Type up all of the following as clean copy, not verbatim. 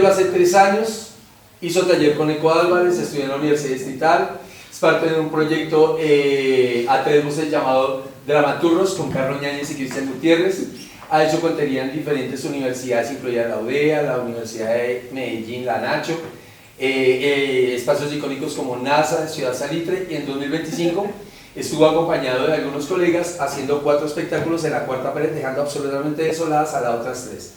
Prométeo hace 3 años hizo taller con Eco Álvarez, estudió en la Universidad Distrital, es parte de un proyecto a 3 voces llamado Dramaturgos con Carlos Ñáñez y Cristian Gutiérrez. Ha hecho contería en diferentes universidades, incluida la UDEA, la Universidad de Medellín, la Nacho, espacios icónicos como NASA, Ciudad Salitre, y en 2025 estuvo acompañado de algunos colegas haciendo 4 espectáculos en la cuarta pared, dejando absolutamente desoladas a las otras 3.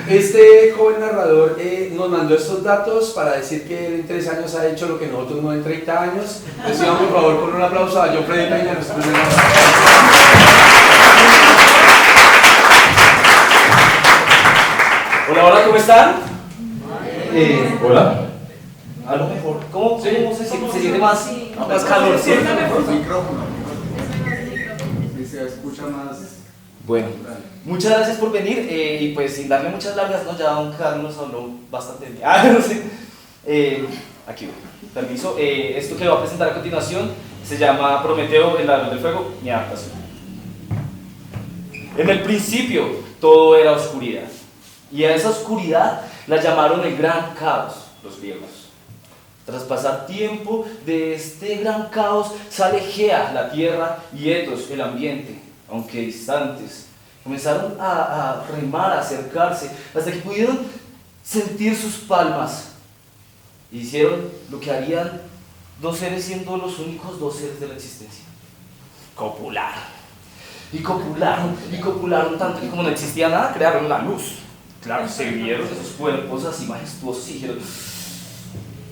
Este joven narrador nos mandó estos datos para decir que él en 3 años ha hecho lo que nosotros no en 30 años. Reciban por favor con un aplauso a John Freddy Peña, nuestro primer narrador. Hola, hola, ¿cómo están? Hola. A lo mejor. ¿Cómo Sí. se siente más calor? ¿Sí? Micrófono. Si se escucha más. Bueno, muchas gracias por venir y pues sin darle muchas largas, ¿no? Ya don Carlos habló bastante bien. No sé. Aquí voy. Permiso. Esto que voy a presentar a continuación se llama Prometeo, el ladrón del fuego, mi adaptación. En el principio todo era oscuridad. Y a esa oscuridad la llamaron el gran caos, los griegos. Tras pasar tiempo de este gran caos, sale Gea, la tierra, y Etos, el ambiente, aunque distantes. Comenzaron a remar, a acercarse, hasta que pudieron sentir sus palmas. Y hicieron lo que harían 2 seres siendo los únicos 2 seres de la existencia. Copularon. Y copularon tanto que como no existía nada, crearon la luz. Claro, se vieron esos cuerpos así majestuosos y dijeron,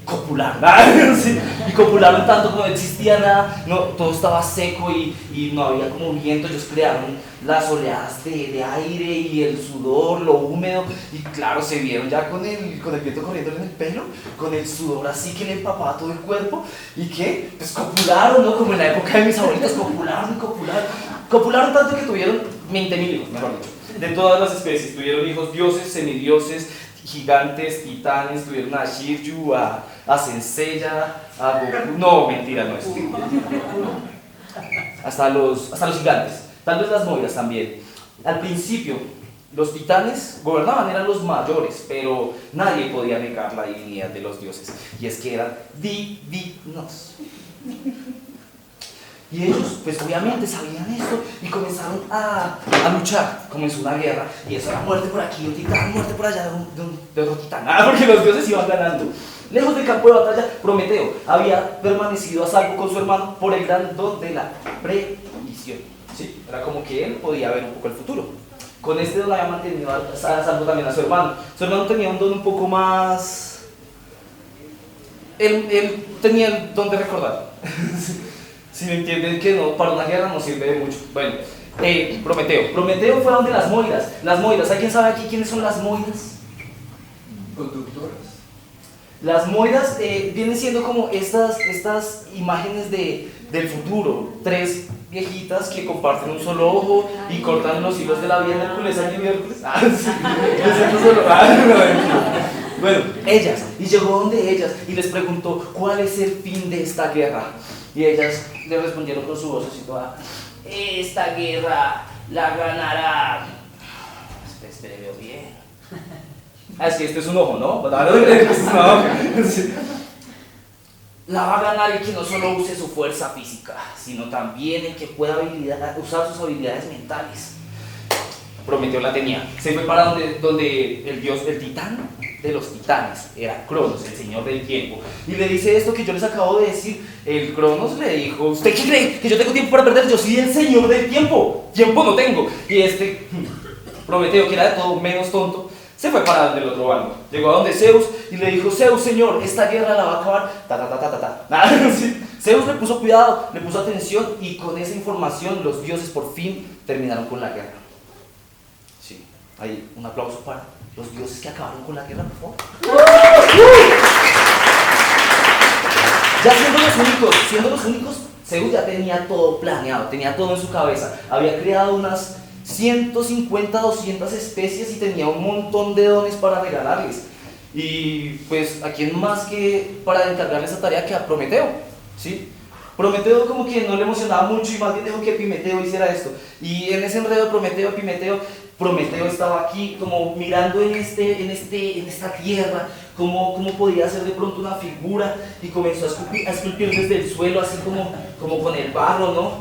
copularon. Sí. Y copularon tanto como no existía nada, no, todo estaba seco y no había como viento. Ellos crearon las oleadas de aire y el sudor, lo húmedo, y claro, se vieron ya con el viento corriendo en el pelo, con el sudor así que le empapaba todo el cuerpo, y que pues copularon, ¿no? Como en la época de mis abuelitas, copularon tanto que tuvieron 20.000 hijos, mejor dicho, de todas las especies. Tuvieron hijos dioses, semidioses, gigantes, titanes. Tuvieron a Shiryu, a Senseiya, a Goku. No, mentira, no es. Hasta los gigantes, tal vez las moiras también. Al principio, los titanes gobernaban, eran los mayores, pero nadie podía negar la divinidad de los dioses, y es que eran divinos. Y ellos, pues obviamente sabían esto y comenzaron a luchar. Comenzó una guerra, y eso era muerte por aquí, un titán, muerte por allá de otro titán. Porque los dioses iban ganando. Lejos del campo de batalla, Prometeo había permanecido a salvo con su hermano por el gran don de la previsión. ¿Sí? Era como que él podía ver un poco el futuro. Con este don había mantenido a salvo también a su hermano. Su hermano tenía un don un poco más... Él tenía el don de recordar. Si me entienden que no, para una guerra no sirve de mucho. Bueno, Prometeo fue a donde las moiras. Las moiras, ¿alguien sabe aquí quiénes son las moiras? Conductoras. Las moiras vienen siendo como estas imágenes del futuro. 3 viejitas que comparten un solo ojo y cortan los hilos de la vida en Hércules, año y miércoles. Sí. Bueno, ellas, y llegó donde ellas y les preguntó cuál es el fin de esta guerra. Y ellas le respondieron con su voz así toda: esta guerra la ganará. Espere, veo bien. Es que este es un ojo, ¿no? La va a ganar el que no solo use su fuerza física, sino también el que pueda usar sus habilidades mentales. Prometeo la tenía. Se fue para donde el dios, el titán de los titanes, era Cronos, el señor del tiempo. Y le dice esto que yo les acabo de decir. El Cronos le dijo: ¿usted qué cree? ¿Que yo tengo tiempo para perder? Yo soy el señor del tiempo. Tiempo no tengo. Y Prometeo, que era de todo menos tonto, se fue para donde el otro bando. Llegó a donde Zeus y le dijo: Zeus, señor, esta guerra la va a acabar. Sí. Zeus le puso cuidado, le puso atención, y con esa información los dioses por fin terminaron con la guerra. Sí, hay un aplauso para los dioses que acabaron con la guerra, por favor. Ya siendo los únicos, Zeus ya tenía todo planeado, tenía todo en su cabeza. Había creado unas 150, 200 especies y tenía un montón de dones para regalarles. Y pues, ¿a quién más que para encargarle esa tarea que a Prometeo? ¿Sí? Prometeo como que no le emocionaba mucho y más bien dejó que Epimeteo hiciera esto. Y en ese enredo de Prometeo, Epimeteo, Prometeo estaba aquí como mirando en esta tierra, cómo podía ser de pronto una figura, y comenzó a esculpir desde el suelo, así como con el barro, ¿no?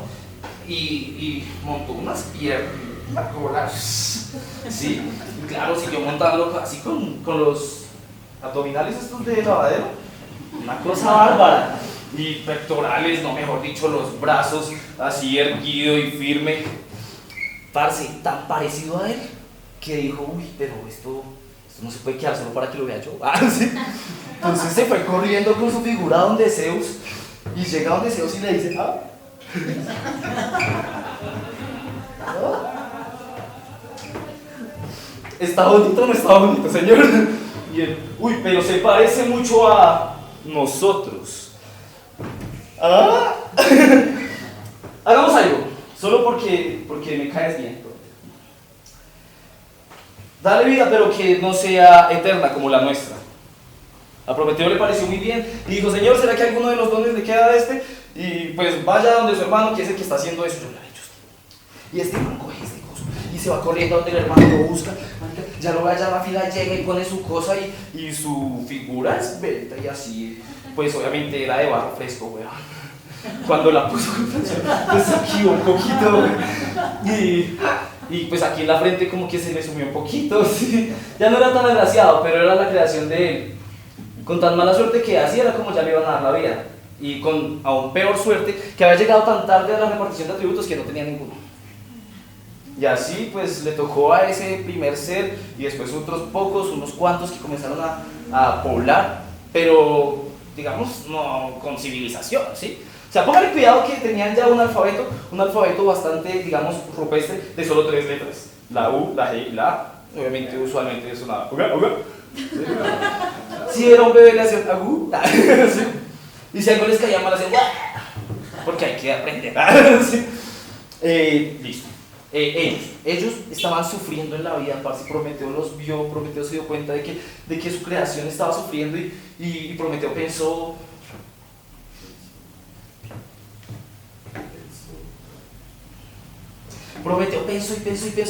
Y montó unas piernas, una cola, sí, y claro, siguió montando así con los abdominales estos de lavadero, una cosa bárbara, y pectorales, no mejor dicho, los brazos así erguido y firme. Parce, tan parecido a él, que dijo, uy, pero esto no se puede quedar solo para que lo vea yo. ¿Sí? Entonces se fue corriendo con su figura donde Zeus, y llega donde Zeus y le dice, ¿ah? ¿Está bonito o no está bonito, señor? Y él, uy, pero se parece mucho a nosotros. ¿Ah? Hagamos algo, solo porque me caes bien. Dale vida, pero que no sea eterna como la nuestra. A Prometeo le pareció muy bien y dijo, Señor, ¿será que alguno de los dones le queda a este? Y pues vaya donde su hermano, que es el que está haciendo eso. Yo le he hecho. Y este hermano coge este coso y se va corriendo donde el hermano lo busca. Ya lo ve allá, la fila llega y pone su cosa y su figura es esbelta y así. Pues obviamente era de barro fresco, weón. Cuando la puso, pues aquí un poquito, y pues aquí en la frente como que se me sumió un poquito, ¿sí? Ya no era tan agraciado, pero era la creación de él. Con tan mala suerte que así era como ya le iban a dar la vida, y con aún peor suerte que había llegado tan tarde a la repartición de atributos que no tenía ninguno. Y así pues le tocó a ese primer ser y después otros pocos, unos cuantos que comenzaron a poblar, pero digamos no con civilización, ¿sí? O sea, póngale cuidado que tenían ya un alfabeto bastante, digamos, rupestre, de solo 3 letras. La U, la G y la A. Obviamente, usualmente eso nada. Si era un bebé le hacían agu. Y si algo les caía mal, hacían porque hay que aprender. ¿Sí? Listo. Ellos estaban sufriendo en la vida, parce. Prometeo los vio, Prometeo se dio cuenta de que su creación estaba sufriendo y Prometeo pensó... Prometeo pensó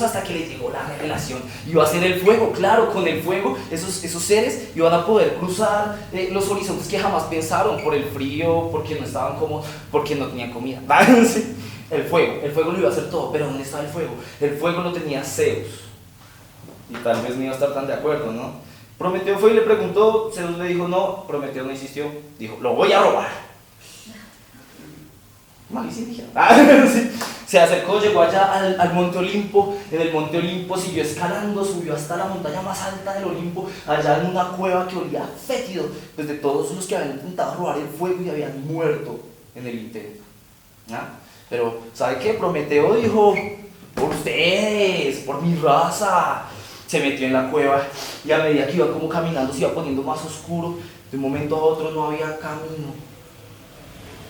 hasta que le llegó la revelación. Iba a ser el fuego, claro, con el fuego esos seres iban a poder cruzar los horizontes que jamás pensaron, por el frío, porque no estaban cómodos, porque no tenían comida. ¿Sí? El fuego lo iba a hacer todo, pero ¿dónde estaba el fuego? El fuego lo tenía Zeus. Y tal vez no iba a estar tan de acuerdo, ¿no? Prometeo fue y le preguntó, Zeus le dijo no, Prometeo no insistió, dijo, lo voy a robar. Malísimo. Sí. Se acercó, llegó allá al Monte Olimpo. En el Monte Olimpo siguió escalando, subió hasta la montaña más alta del Olimpo, allá en una cueva que olía fétido, pues de todos los que habían intentado robar el fuego y habían muerto en el intento. ¿Ah? Pero, ¿sabe qué? Prometeo dijo, por ustedes, por mi raza. Se metió en la cueva y a medida que iba como caminando se iba poniendo más oscuro. De un momento a otro no había camino.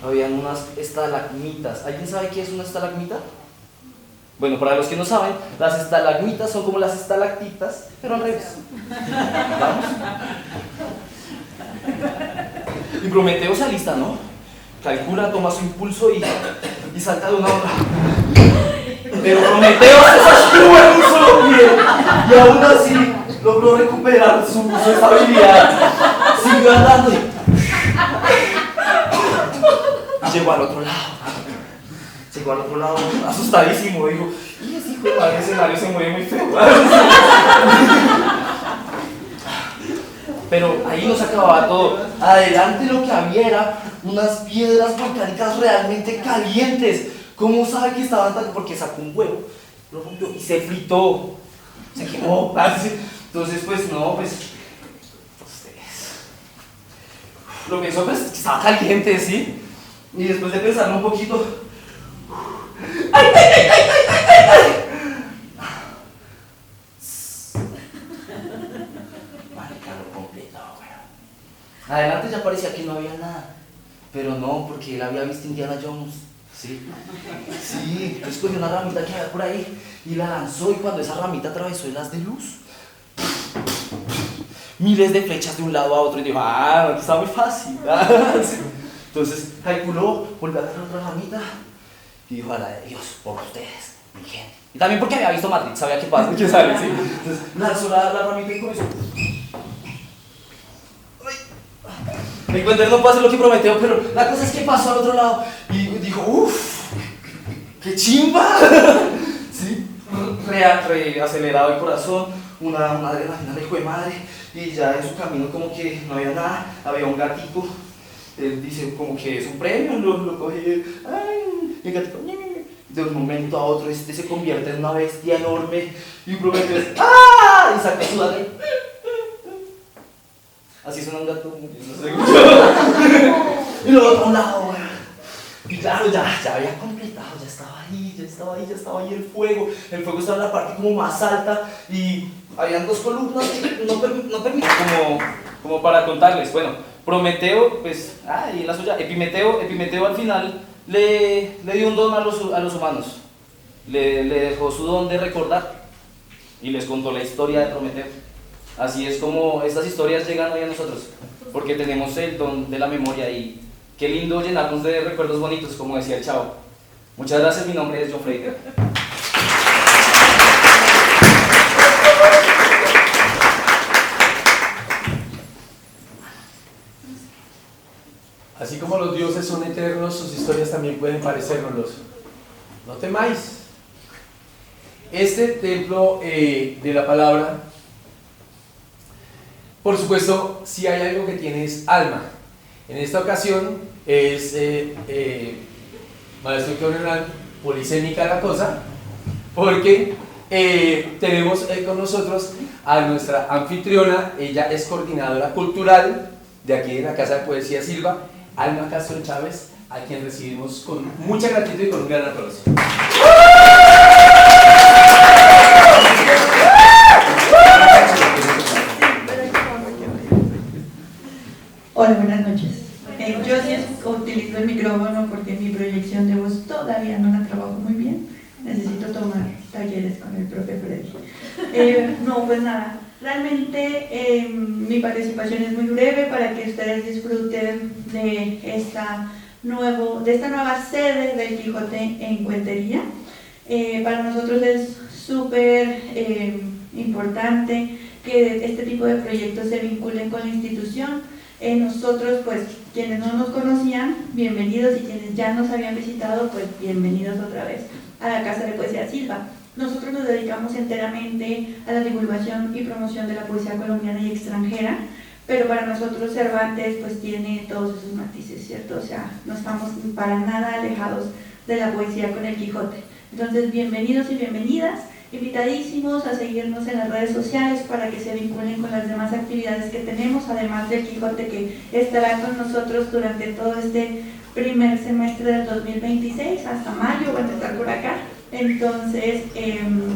Habían unas estalagmitas. ¿Alguien sabe qué es una estalagmita? Bueno, para los que no saben, las estalagmitas son como las estalactitas, pero al revés. ¿Vamos? Y Prometeo se alista, ¿no? Calcula, toma su impulso y salta de una a otra. Pero Prometeo se sostuvo en un solo pie y aún así logró recuperar su estabilidad. Siguió andando y llegó al otro lado, asustadísimo, dijo, y ese hijo de madre escenario se mueve muy feo. Pero ahí no se acababa todo. Adelante lo que había era unas piedras volcánicas realmente calientes. ¿Cómo sabe que estaban tan? Porque sacó un huevo, lo rompió y se fritó, se quemó. Entonces, pues no, pues ustedes. Lo pensó, pues que estaba caliente, ¿sí? Y después de pensarlo un poquito, ¡ay! Marica, lo completo, weón. Adelante ya parecía que no había nada, pero no, porque él había visto Indiana Jones, ¿sí? Sí, entonces cogió una ramita que había por ahí y la lanzó, y cuando esa ramita atravesó el haz de luz, miles de flechas de un lado a otro, y dijo, está muy fácil. ¿Sí? Entonces calculó, volvió a agarrar otra ramita y dijo, a la de Dios, por ustedes, mi gente. Y también porque había visto Matrix, sabía qué pasa, qué sale, ¿sí? Entonces lanzó la ramita y comenzó. Me encontré no puedo hacer lo que prometió, pero la cosa es que pasó al otro lado y dijo, uff, ¡qué chimba! ¿Sí? Acelerado el corazón, una adrenalina de hijo de madre, y ya en su camino como que no había nada, había un gatico, él dice como que es un premio, lo coge, ¡ay! Y el gatico, de un momento a otro este se convierte en una bestia enorme y Prometeo es ¡ah! Y saca su daga. Así suena un gato, no sé. Y luego a un lado, güey. Y claro, ya había completado, ya estaba ahí el fuego. El fuego estaba en la parte como más alta y habían dos columnas que no permitían. Como para contarles, bueno, Prometeo, pues, y en la suya, Epimeteo al final le dio un don a los humanos. Le dejó su don de recordar y les contó la historia de Prometeo. Así es como estas historias llegan hoy a nosotros, porque tenemos el don de la memoria y qué lindo llenarnos de recuerdos bonitos, como decía el Chavo. Muchas gracias, mi nombre es John Freire. Así como los dioses son eternos, sus historias también pueden parecérnoslos. No temáis. Este templo de la palabra, por supuesto, si hay algo que tiene es alma. En esta ocasión es, maestro Víctor Hernán, polisémica la cosa, porque tenemos con nosotros a nuestra anfitriona. Ella es coordinadora cultural de aquí en la Casa de Poesía Silva, Alma Castro Chávez, a quien recibimos con mucha gratitud y con un gran aplauso. Hola, buenas noches. Yo sí utilizo el micrófono porque mi proyección de voz todavía no la trabajo muy bien. Necesito tomar talleres con el profe Freddy. No, pues nada. Realmente mi participación es muy breve para que ustedes disfruten de esta nueva sede del Quijote en Cuentería. Para nosotros es súper importante que este tipo de proyectos se vinculen con la institución. Nosotros, pues, quienes no nos conocían, bienvenidos, y quienes ya nos habían visitado, pues, bienvenidos otra vez a la Casa de Poesía Silva. Nosotros nos dedicamos enteramente a la divulgación y promoción de la poesía colombiana y extranjera, pero para nosotros Cervantes, pues, tiene todos esos matices, ¿cierto? O sea, no estamos para nada alejados de la poesía con el Quijote. Entonces, bienvenidos y bienvenidas. Invitadísimos a seguirnos en las redes sociales para que se vinculen con las demás actividades que tenemos, además del Quijote, que estará con nosotros durante todo este primer semestre del 2026, hasta mayo van a estar por acá. Entonces,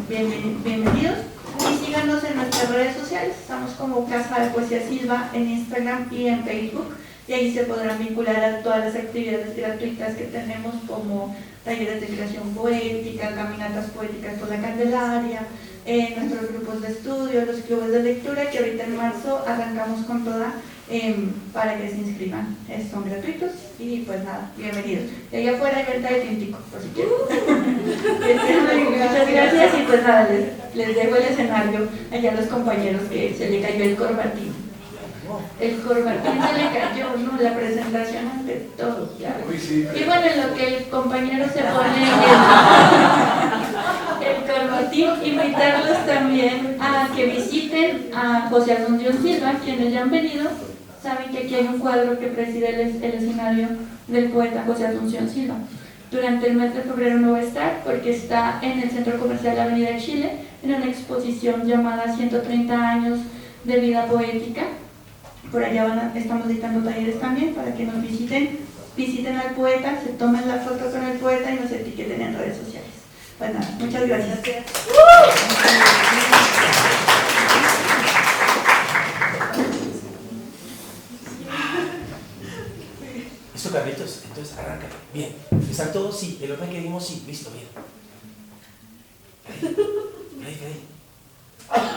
bienvenidos y síganos en nuestras redes sociales. Estamos como Casa de Poesía Silva en Instagram y en Facebook, y ahí se podrán vincular a todas las actividades gratuitas que tenemos, como talleres de creación poética, caminatas poéticas por la Candelaria, nuestros grupos de estudio, los clubes de lectura, que ahorita en marzo arrancamos con toda, para que se inscriban. Son gratuitos y pues nada, bienvenidos. Y allá afuera hay venta de tintico, por si quieren. Muchas gracias y pues nada, les dejo el escenario allá a los compañeros que se le cayó el corbatín. El corbatín se le cayó, ¿no? La presentación ante todo, claro. Y bueno, en lo que el compañero se pone el corbatín, invitarlos también a que visiten a José Asunción Silva. Quienes ya han venido saben que aquí hay un cuadro que preside el escenario del poeta José Asunción Silva. Durante el mes de febrero no va a estar porque está en el Centro Comercial Avenida Chile en una exposición llamada 130 años de vida poética. Por allá estamos dictando talleres también para que nos visiten al poeta, se tomen la foto con el poeta y nos etiqueten en redes sociales. Pues nada, muchas gracias. Listo, Carlitos, entonces arranca. Bien. ¿Están todos? Sí. El orden que dimos, sí. Listo, bien.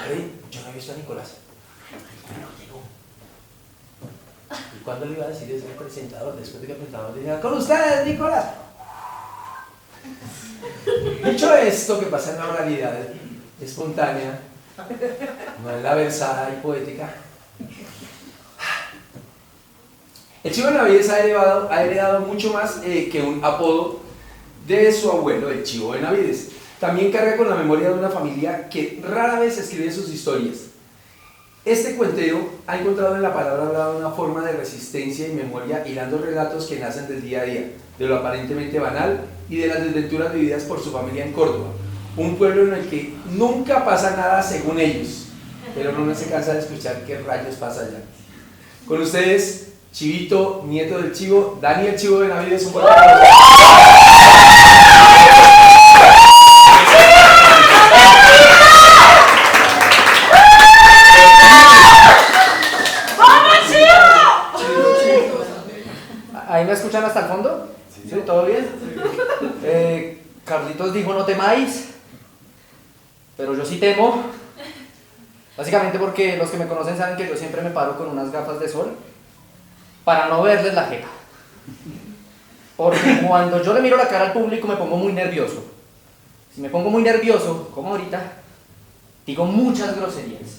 Freddy, yo no he visto a Nicolás. No llegó. ¿Y cuándo le iba a decir eso al presentador? Después de que el presentador le diga, ¡con ustedes, Nicolás! Dicho esto, que pasa en la oralidad espontánea, no en la versada y poética, el Chivo Benavides ha heredado mucho más que un apodo de su abuelo, el Chivo Benavides. También carga con la memoria de una familia que rara vez escribe sus historias. Este cuentero ha encontrado en la palabra hablada una forma de resistencia y memoria, hilando relatos que nacen del día a día, de lo aparentemente banal y de las desventuras vividas por su familia en Córdoba, un pueblo en el que nunca pasa nada según ellos, pero uno no se cansa de escuchar qué rayos pasa allá. Con ustedes, Chivito, nieto del Chivo, Daniel Chivo Benavides, un fuerte aplauso. ¿Ahí me escuchan hasta el fondo? ¿Sí? ¿Todo bien? Carlitos dijo no temáis, pero yo sí temo. Básicamente porque los que me conocen saben que yo siempre me paro con unas gafas de sol para no verles la jeta. Porque cuando yo le miro la cara al público me pongo muy nervioso. Si me pongo muy nervioso, como ahorita, digo muchas groserías.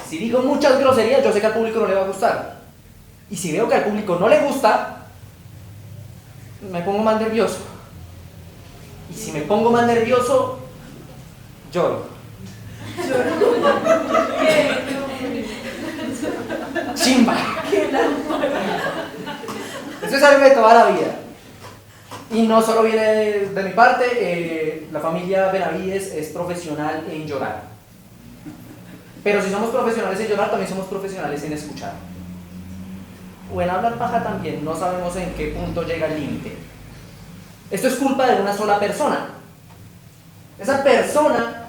Si digo muchas groserías, yo sé que al público no le va a gustar. Y si veo que al público no le gusta, me pongo más nervioso. Y si me pongo más nervioso, lloro. ¡Chimba! Eso es algo de toda la vida. Y no solo viene de mi parte, la familia Benavides es profesional en llorar. Pero si somos profesionales en llorar, también somos profesionales en escuchar. O en hablar paja también, no sabemos en qué punto llega el límite. Esto es culpa de una sola persona. Esa persona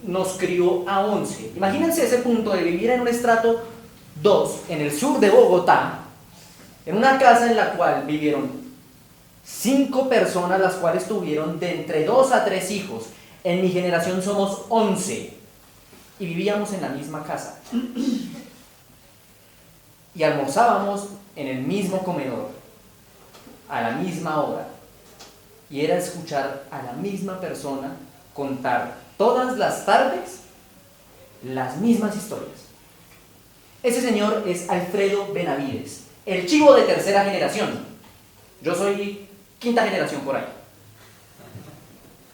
nos crió a 11. Imagínense ese punto de vivir en un estrato 2, en el sur de Bogotá, en una casa en la cual vivieron 5 personas, las cuales tuvieron de entre 2 a 3 hijos. En mi generación somos 11 y vivíamos en la misma casa. Y almorzábamos en el mismo comedor, a la misma hora. Y era escuchar a la misma persona contar todas las tardes las mismas historias. Ese señor es Alfredo Benavides, el Chivo de tercera generación. Yo soy quinta generación por ahí.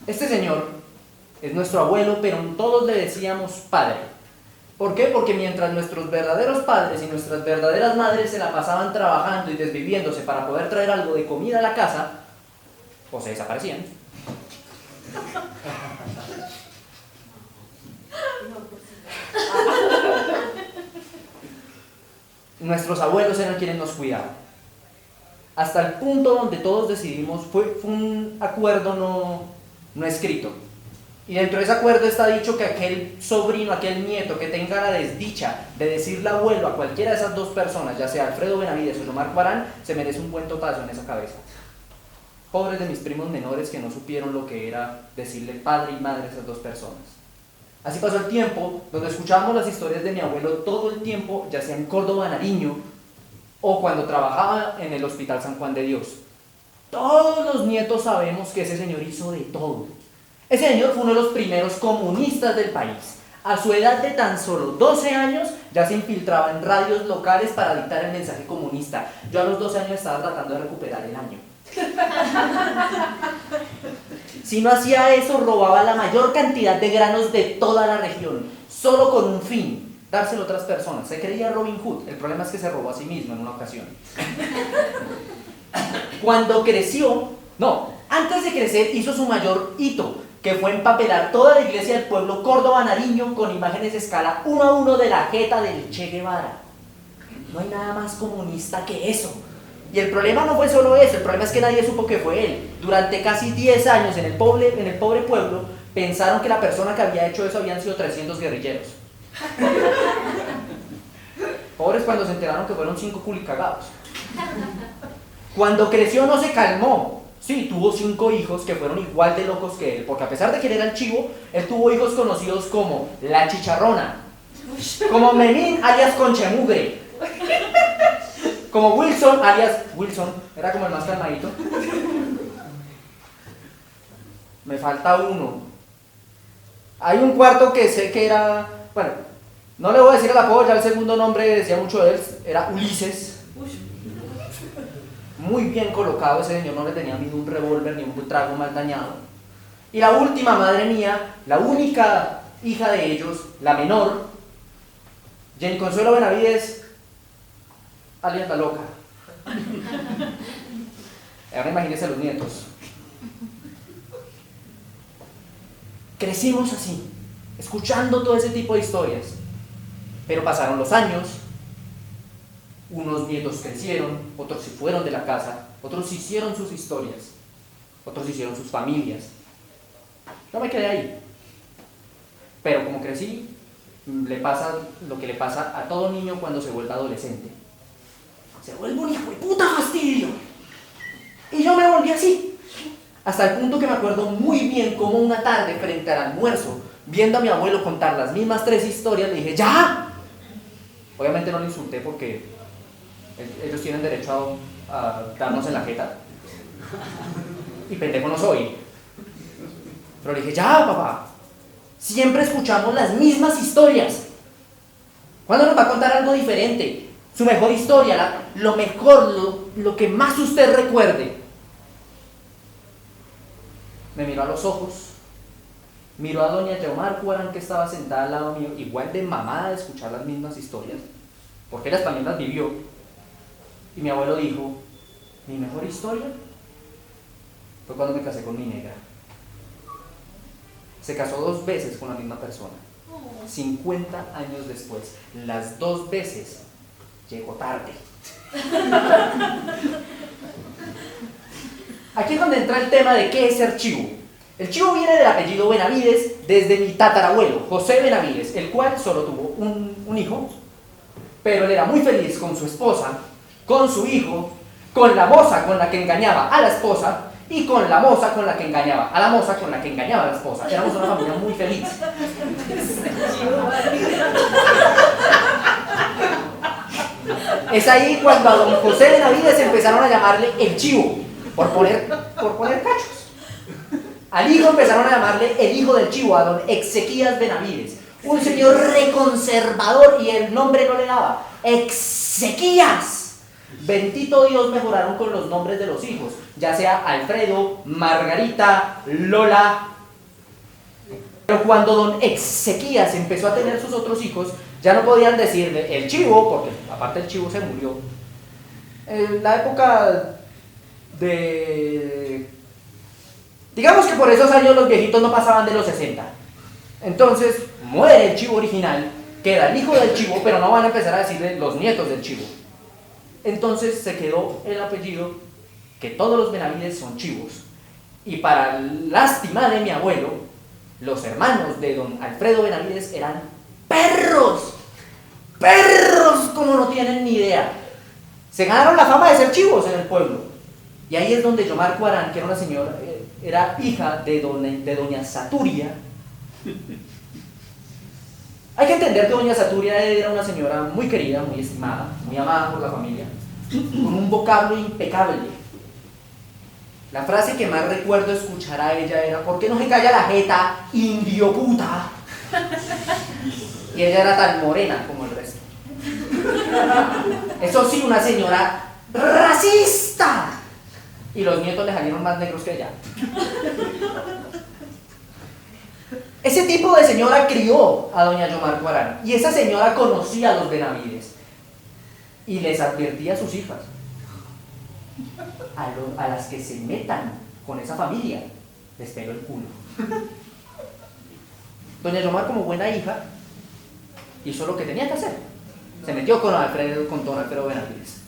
Este señor es nuestro abuelo, pero todos le decíamos padre. ¿Por qué? Porque mientras nuestros verdaderos padres y nuestras verdaderas madres se la pasaban trabajando y desviviéndose para poder traer algo de comida a la casa, o se desaparecían. Nuestros abuelos eran quienes nos cuidaban. Hasta el punto donde todos decidimos, fue un acuerdo no escrito. Y dentro de ese acuerdo está dicho que aquel sobrino, aquel nieto que tenga la desdicha de decirle abuelo a cualquiera de esas 2 personas, ya sea Alfredo Benavides o Omar Cuarán, se merece un buen totazo en esa cabeza. Pobres de mis primos menores que no supieron lo que era decirle padre y madre a esas 2 personas. Así pasó el tiempo, donde escuchábamos las historias de mi abuelo todo el tiempo, ya sea en Córdoba, Nariño, o cuando trabajaba en el Hospital San Juan de Dios. Todos los nietos sabemos que ese señor hizo de todo. Ese señor fue uno de los primeros comunistas del país. A su edad de tan solo 12 años ya se infiltraba en radios locales para dictar el mensaje comunista. Yo a los 12 años estaba tratando de recuperar el año. Si no hacía eso, robaba la mayor cantidad de granos de toda la región, solo con un fin: dárselo a otras personas. Se creía Robin Hood. El problema es que se robó a sí mismo en una ocasión. Cuando creció, antes de crecer hizo su mayor hito, que fue empapelar toda la iglesia del pueblo Córdoba Nariño con imágenes de escala 1 a 1 de la jeta del Che Guevara. No hay nada más comunista que eso. Y el problema no fue solo eso, el problema es que nadie supo que fue él. Durante casi 10 años en el pobre pueblo pensaron que la persona que había hecho eso habían sido 300 guerrilleros. Pobres cuando se enteraron que fueron 5 culicagados. Cuando creció no se calmó. Sí, tuvo 5 hijos que fueron igual de locos que él, porque a pesar de que él era el chivo, él tuvo hijos conocidos como La Chicharrona, como Memín alias Conchemugre, como Wilson alias Wilson, era como el más calmadito, me falta uno. Hay un cuarto que sé que era, bueno, no le voy a decir el apodo, ya el segundo nombre decía mucho de él, era Ulises. Muy bien colocado, ese señor no le tenía miedo un revólver ni un trago mal dañado. Y la última, madre mía, la única hija de ellos, la menor, Jenny Consuelo Benavides, alias la loca. Ahora imagínense los nietos. Crecimos así, escuchando todo ese tipo de historias. Pero pasaron los años, unos nietos crecieron, otros se fueron de la casa, otros hicieron sus historias, otros hicieron sus familias. Yo me quedé ahí. Pero como crecí, le pasa lo que le pasa a todo niño cuando se vuelve adolescente. Se vuelve un hijo de puta fastidio. Y yo me volví así. Hasta el punto que me acuerdo muy bien cómo una tarde frente al almuerzo, viendo a mi abuelo contar las mismas 3 historias, le dije, ¡ya! Obviamente no le insulté porque ellos tienen derecho a darnos en la jeta. Y pendejo no soy. Pero le dije, ya, papá. Siempre escuchamos las mismas historias. ¿Cuándo nos va a contar algo diferente? Su mejor historia, lo mejor, lo que más usted recuerde. Me miró a los ojos, miró a doña Yomar Cuarán, que estaba sentada al lado mío, igual de mamada de escuchar las mismas historias, porque ella también las vivió. Y mi abuelo dijo, mi mejor historia fue cuando me casé con mi negra. Se casó 2 veces con la misma persona, 50 años después. Las 2 veces llegó tarde. Aquí es donde entra el tema de qué es ser chivo. El chivo viene del apellido Benavides desde mi tatarabuelo, José Benavides, el cual solo tuvo un hijo, pero él era muy feliz con su esposa, con su hijo, con la moza con la que engañaba a la esposa y con la moza con la que engañaba a la moza con la que engañaba a la esposa. Éramos una familia muy feliz. Es ahí cuando a don José Benavides empezaron a llamarle el chivo, por poner cachos. Al hijo empezaron a llamarle el hijo del chivo, a don Exequías Benavides, un señor reconservador, y el nombre no le daba. Exequías. Bendito Dios, mejoraron con los nombres de los hijos, ya sea Alfredo, Margarita, Lola. Pero cuando don Exequías empezó a tener sus otros hijos, ya no podían decirle el chivo, porque aparte el chivo se murió. En la época de... digamos que por esos años los viejitos no pasaban de los 60. Entonces muere el chivo original, queda el hijo del chivo, pero no van a empezar a decirle los nietos del chivo. Entonces se quedó el apellido que todos los Benavides son chivos. Y para lástima de mi abuelo, los hermanos de don Alfredo Benavides eran perros. Perros como no tienen ni idea. Se ganaron la fama de ser chivos en el pueblo. Y ahí es donde Yomar Cuarán, que era una señora, era hija de doña Saturia. Hay que entender que doña Saturia era una señora muy querida, muy estimada, muy amada por la familia, con un vocablo impecable. La frase que más recuerdo escuchar a ella era: ¿por qué no se calla la jeta, indio puta? Y ella era tan morena como el resto. Eso sí, una señora racista. Y los nietos le salieron más negros que ella. Ese tipo de señora crió a doña Yomar Cuarán, y esa señora conocía a los Benavides y les advertía a sus hijas: a las que se metan con esa familia les pego el culo. Doña Yomar, como buena hija, hizo lo que tenía que hacer. Se metió con don Alfredo Benavides.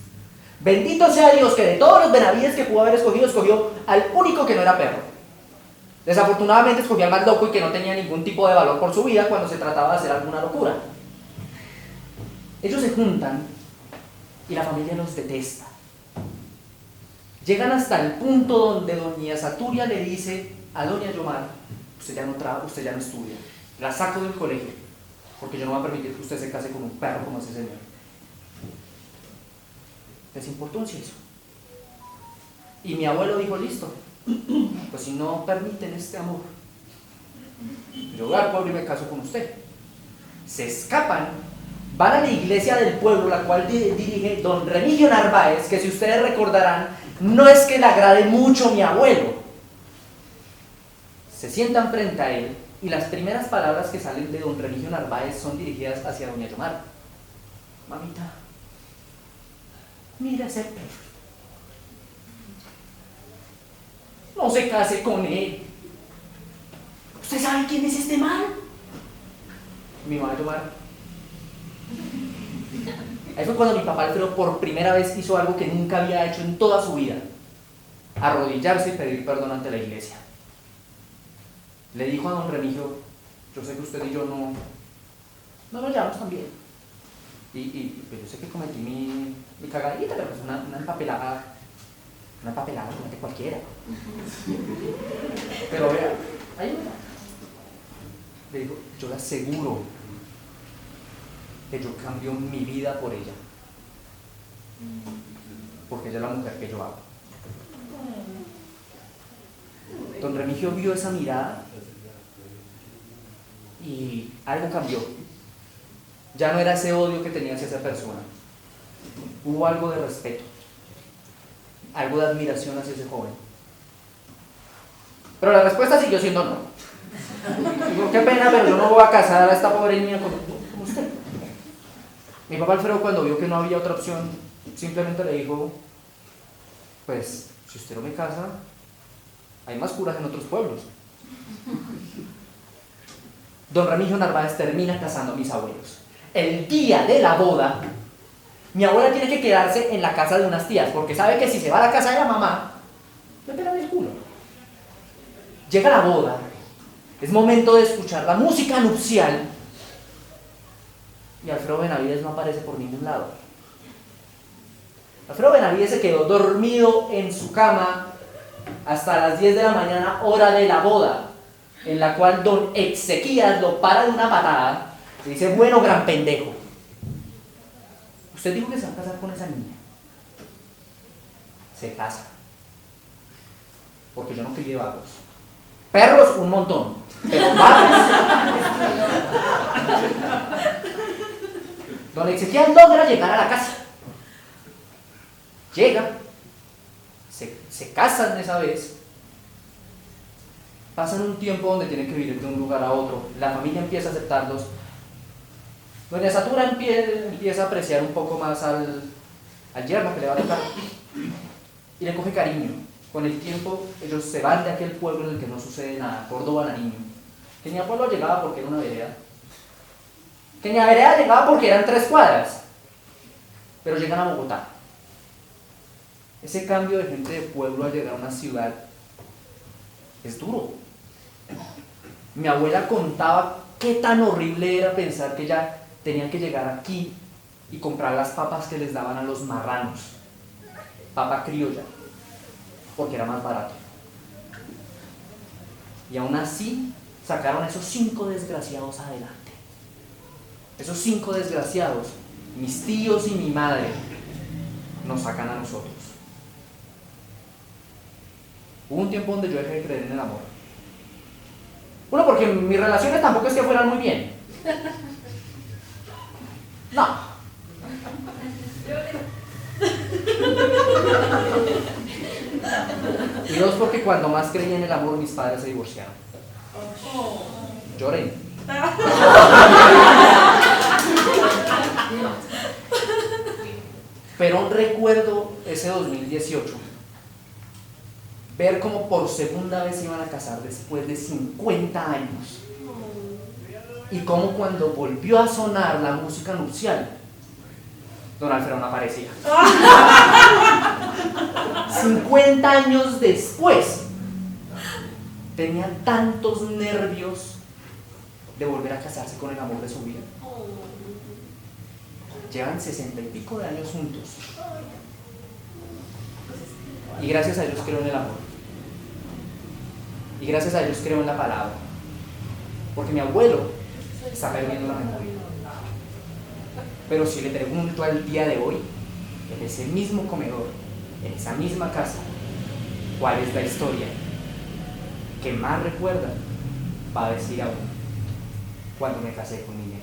Bendito sea Dios que de todos los Benavides que pudo haber escogido, escogió al único que no era perro. Desafortunadamente escogió al más loco y que no tenía ningún tipo de valor por su vida cuando se trataba de hacer alguna locura. Ellos se juntan y la familia los detesta. Llegan hasta el punto donde doña Saturia le dice a doña Yomar: usted ya no estudia, la saco del colegio, porque yo no voy a permitir que usted se case con un perro como ese señor. ¿Les importó un eso? Y mi abuelo dijo: listo, Pues si no permiten este amor, yo voy al pueblo y me caso con usted. Se escapan, van a la iglesia del pueblo, la cual dirige don Remigio Narváez, que si ustedes recordarán, no es que le agrade mucho mi abuelo. Se sientan frente a él y las primeras palabras que salen de don Remigio Narváez son dirigidas hacia doña Yomar. Mamita, mira ese perro. No se case con él. ¿Usted sabe quién es este man? Mi mamá Yomar. Ahí fue cuando mi papá Alfredo por primera vez hizo algo que nunca había hecho en toda su vida: arrodillarse y pedir perdón ante la iglesia. Le dijo a don Remigio: yo sé que usted y yo no nos llevamos tan bien. Y pues yo sé que cometí mi cagadita, pero pues una empapelada comete cualquiera. Pero vea, ahí le digo, yo le aseguro que yo cambio mi vida por ella, porque ella es la mujer que yo amo. Don Remigio vio esa mirada y algo cambió. Ya no era ese odio que tenía hacia esa persona. Hubo algo de respeto, algo de admiración hacia ese joven. Pero la respuesta siguió siendo no. Digo, qué pena, pero yo no voy a casar a esta pobre niña con usted. Mi papá Alfredo, cuando vio que no había otra opción, simplemente le dijo: pues, si usted no me casa, hay más curas en otros pueblos. Don Remigio Narváez termina casando a mis abuelos. El día de la boda, mi abuela tiene que quedarse en la casa de unas tías, porque sabe que si se va a la casa de la mamá, le pegan el culo. Llega la boda, es momento de escuchar la música nupcial, y Alfredo Benavides no aparece por ningún lado. Alfredo Benavides se quedó dormido en su cama hasta las 10 de la mañana, hora de la boda, en la cual don Exequías lo para de una patada y dice: bueno, gran pendejo, usted dijo que se va a casar con esa niña. Se casa, porque yo no crié vagos. Perros un montón, pero vagos. Don Exequías logra llegar a la casa. Llega, se casan esa vez. Pasan un tiempo donde tienen que vivir de un lugar a otro. La familia empieza a aceptarlos. Doña Satura empieza a apreciar un poco más al yerno que le va a tocar y le coge cariño. Con el tiempo ellos se van de aquel pueblo en el que no sucede nada, Córdoba, Nariño. Que ni a pueblo llegaba porque era una vereda. Que ni a vereda llegaba porque eran 3 cuadras. Pero llegan a Bogotá. Ese cambio de gente de pueblo a llegar a una ciudad es duro. Mi abuela contaba qué tan horrible era pensar que ya tenían que llegar aquí y comprar las papas que les daban a los marranos, papa criolla, porque era más barato. Y aún así sacaron a esos 5 desgraciados adelante. Esos 5 desgraciados, mis tíos y mi madre, nos sacan a nosotros. Hubo un tiempo donde yo dejé de creer en el amor. Uno, porque mis relaciones tampoco es que fueran muy bien. No. Y 2, porque cuando más creí en el amor, mis padres se divorciaron. Lloré. Pero aún recuerdo ese 2018. Ver cómo por segunda vez se iban a casar después de 50 años. Y cómo cuando volvió a sonar la música nupcial, don Alfredo no aparecía. 50 años después, tenía tantos nervios de volver a casarse con el amor de su vida. Llevan 60 y pico de años juntos. Y gracias a Dios creo en el amor. Y gracias a Dios creo en la palabra. Porque mi abuelo está perdiendo la memoria. Pero si le pregunto al día de hoy, en ese mismo comedor, en esa misma casa, cuál es la historia que más recuerda, va a decir aún cuando me casé con mi nena.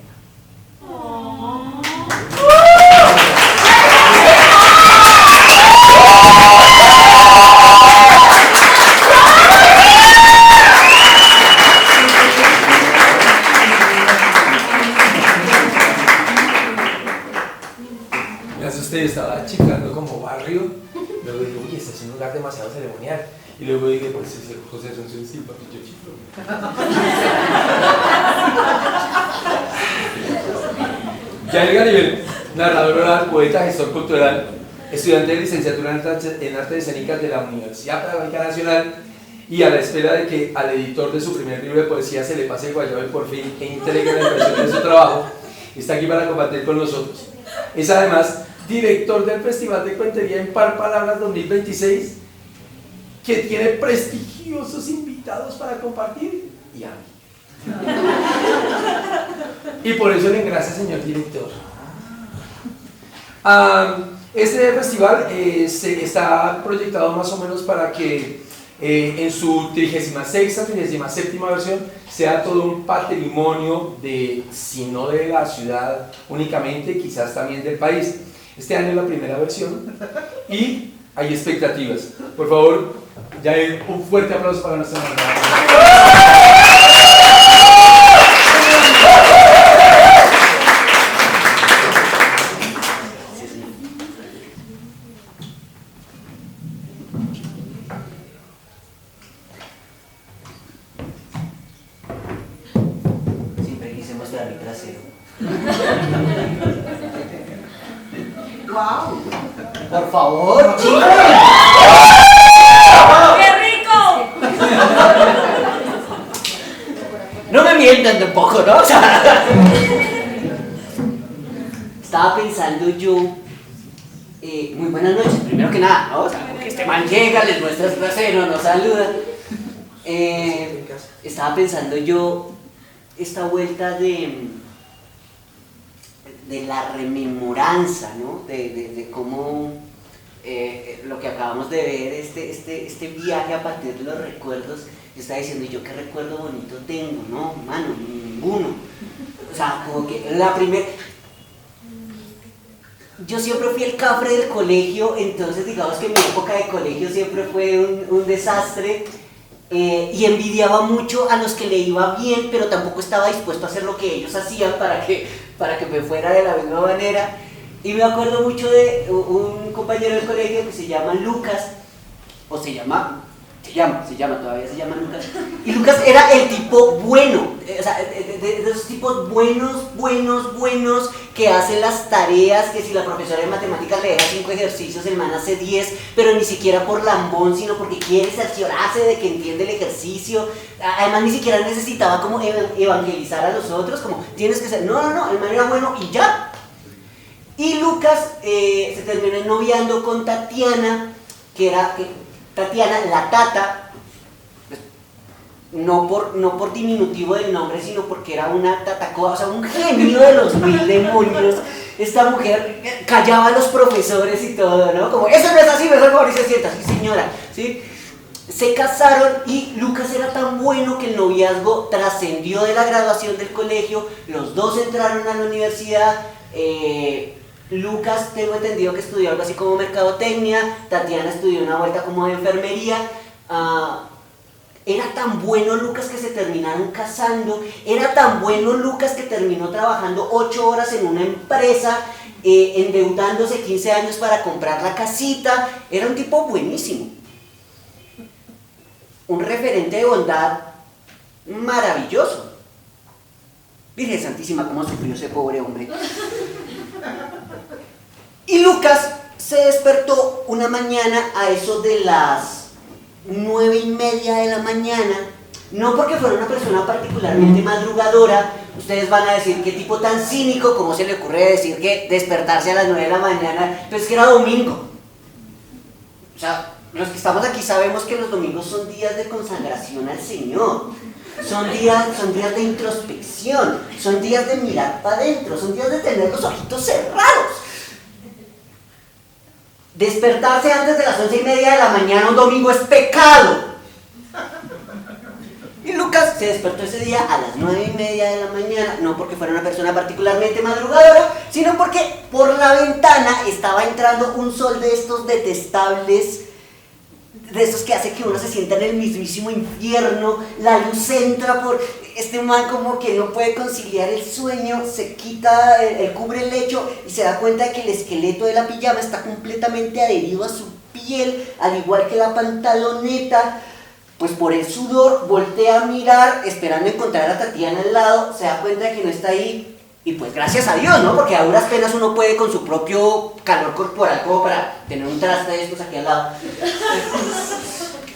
Me asusté, estaba chicando como barrio. Luego dije, uy, este es un lugar demasiado ceremonial. Y luego dije, pues ese José Asunción sí, papi, yo chiflo. Yael Garibel, narrador oral, poeta, gestor cultural, estudiante de licenciatura en Artes Escénicas de la Universidad Pedagógica Nacional, y a la espera de que al editor de su primer libro de poesía se le pase el guayabo y por fin entregue la impresión de su trabajo, está aquí para compartir con nosotros. Es además director del Festival de Cuentería en Par Palabras 2026, que tiene prestigiosos invitados para compartir, y a mí. Y por eso le engrasa, señor director. Este festival está proyectado más o menos para que en su 36ª, 37ª versión sea todo un patrimonio si no de la ciudad únicamente, quizás también del país. Este año es la primera versión y hay expectativas. Por favor, ya un fuerte aplauso para nuestra hermana. Siempre quise mostrar mi trasero. ¡Wow! Por favor, chicos. ¡Qué rico! No me mientan tampoco, ¿no? O sea, estaba pensando yo, muy buenas noches, primero que nada, ¿no? O sea, porque este man llega, les muestra su trasero, nos saluda. Estaba pensando yo esta vuelta de la rememoranza, ¿no? De cómo lo que acabamos de ver, este viaje a partir de los recuerdos. Yo estaba diciendo, ¿y yo qué recuerdo bonito tengo? No, mano, ninguno. O sea, como que la primera... Yo siempre fui el cafre del colegio, entonces digamos que mi época de colegio siempre fue un desastre. Y envidiaba mucho a los que le iba bien, pero tampoco estaba dispuesto a hacer lo que ellos hacían para que me fuera de la misma manera. Y me acuerdo mucho de un compañero del colegio que se llama Lucas, o se llama, todavía se llama Lucas. Y Lucas era el tipo bueno, o sea, de esos tipos buenos, que hacen las tareas, que si la profesora de matemáticas le deja 5 ejercicios, el man hace 10, pero ni siquiera por lambón, sino porque quiere cerciorarse de que entiende el ejercicio. Además ni siquiera necesitaba como evangelizar a los otros, como tienes que ser, no, el man era bueno y ya. Y Lucas se terminó ennoviando con Tatiana, Tatiana, la Tata, no por diminutivo del nombre, sino porque era una tatacoa, o sea, un genio de los 1000 demonios. Esta mujer callaba a los profesores y todo, ¿no? Como, eso no es así, mejor por ahí se sienta, sí señora, ¿sí? Se casaron y Lucas era tan bueno que el noviazgo trascendió de la graduación del colegio, los dos entraron a la universidad. Lucas, tengo entendido que estudió algo así como mercadotecnia, Tatiana estudió una vuelta como de enfermería. Era tan bueno Lucas que se terminaron casando, era tan bueno Lucas que terminó trabajando 8 horas en una empresa, endeudándose 15 años para comprar la casita. Era un tipo buenísimo, un referente de bondad maravilloso. Virgen Santísima, cómo sufrió ese pobre hombre. Y Lucas se despertó una mañana a eso de las 9:30 de la mañana, no porque fuera una persona particularmente madrugadora. Ustedes van a decir, qué tipo tan cínico, cómo se le ocurre decir que despertarse a las 9 de la mañana, pues que era domingo. O sea, los que estamos aquí sabemos que los domingos son días de consagración al Señor, son días de introspección, son días de mirar para adentro, son días de tener los ojitos cerrados. Despertarse antes de las 11:30 de la mañana un domingo es pecado. Y Lucas se despertó ese día a las 9:30 de la mañana, no porque fuera una persona particularmente madrugadora, sino porque por la ventana estaba entrando un sol de estos detestables, de esos que hace que uno se sienta en el mismísimo infierno. La luz entra por este man, como que no puede conciliar el sueño, se quita, cubre el lecho y se da cuenta de que el esqueleto de la pijama está completamente adherido a su piel, al igual que la pantaloneta. Pues por el sudor voltea a mirar esperando encontrar a Tatiana al lado, se da cuenta de que no está ahí y pues gracias a Dios, ¿no? Porque a duras penas uno puede con su propio calor corporal como para tener un traste de estos aquí al lado.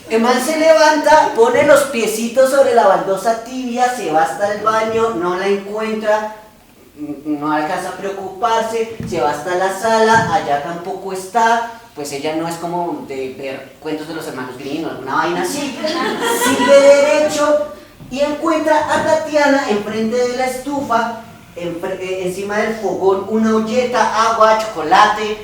El man se levanta, pone los piecitos sobre la baldosa tibia, se va hasta el baño, no la encuentra, no alcanza a preocuparse, se va hasta la sala, allá tampoco está. Pues ella no es como de ver cuentos de los hermanos Grimm o alguna vaina así. Sigue derecho y encuentra a Tatiana enfrente de la estufa, encima del fogón, una olleta, agua, chocolate,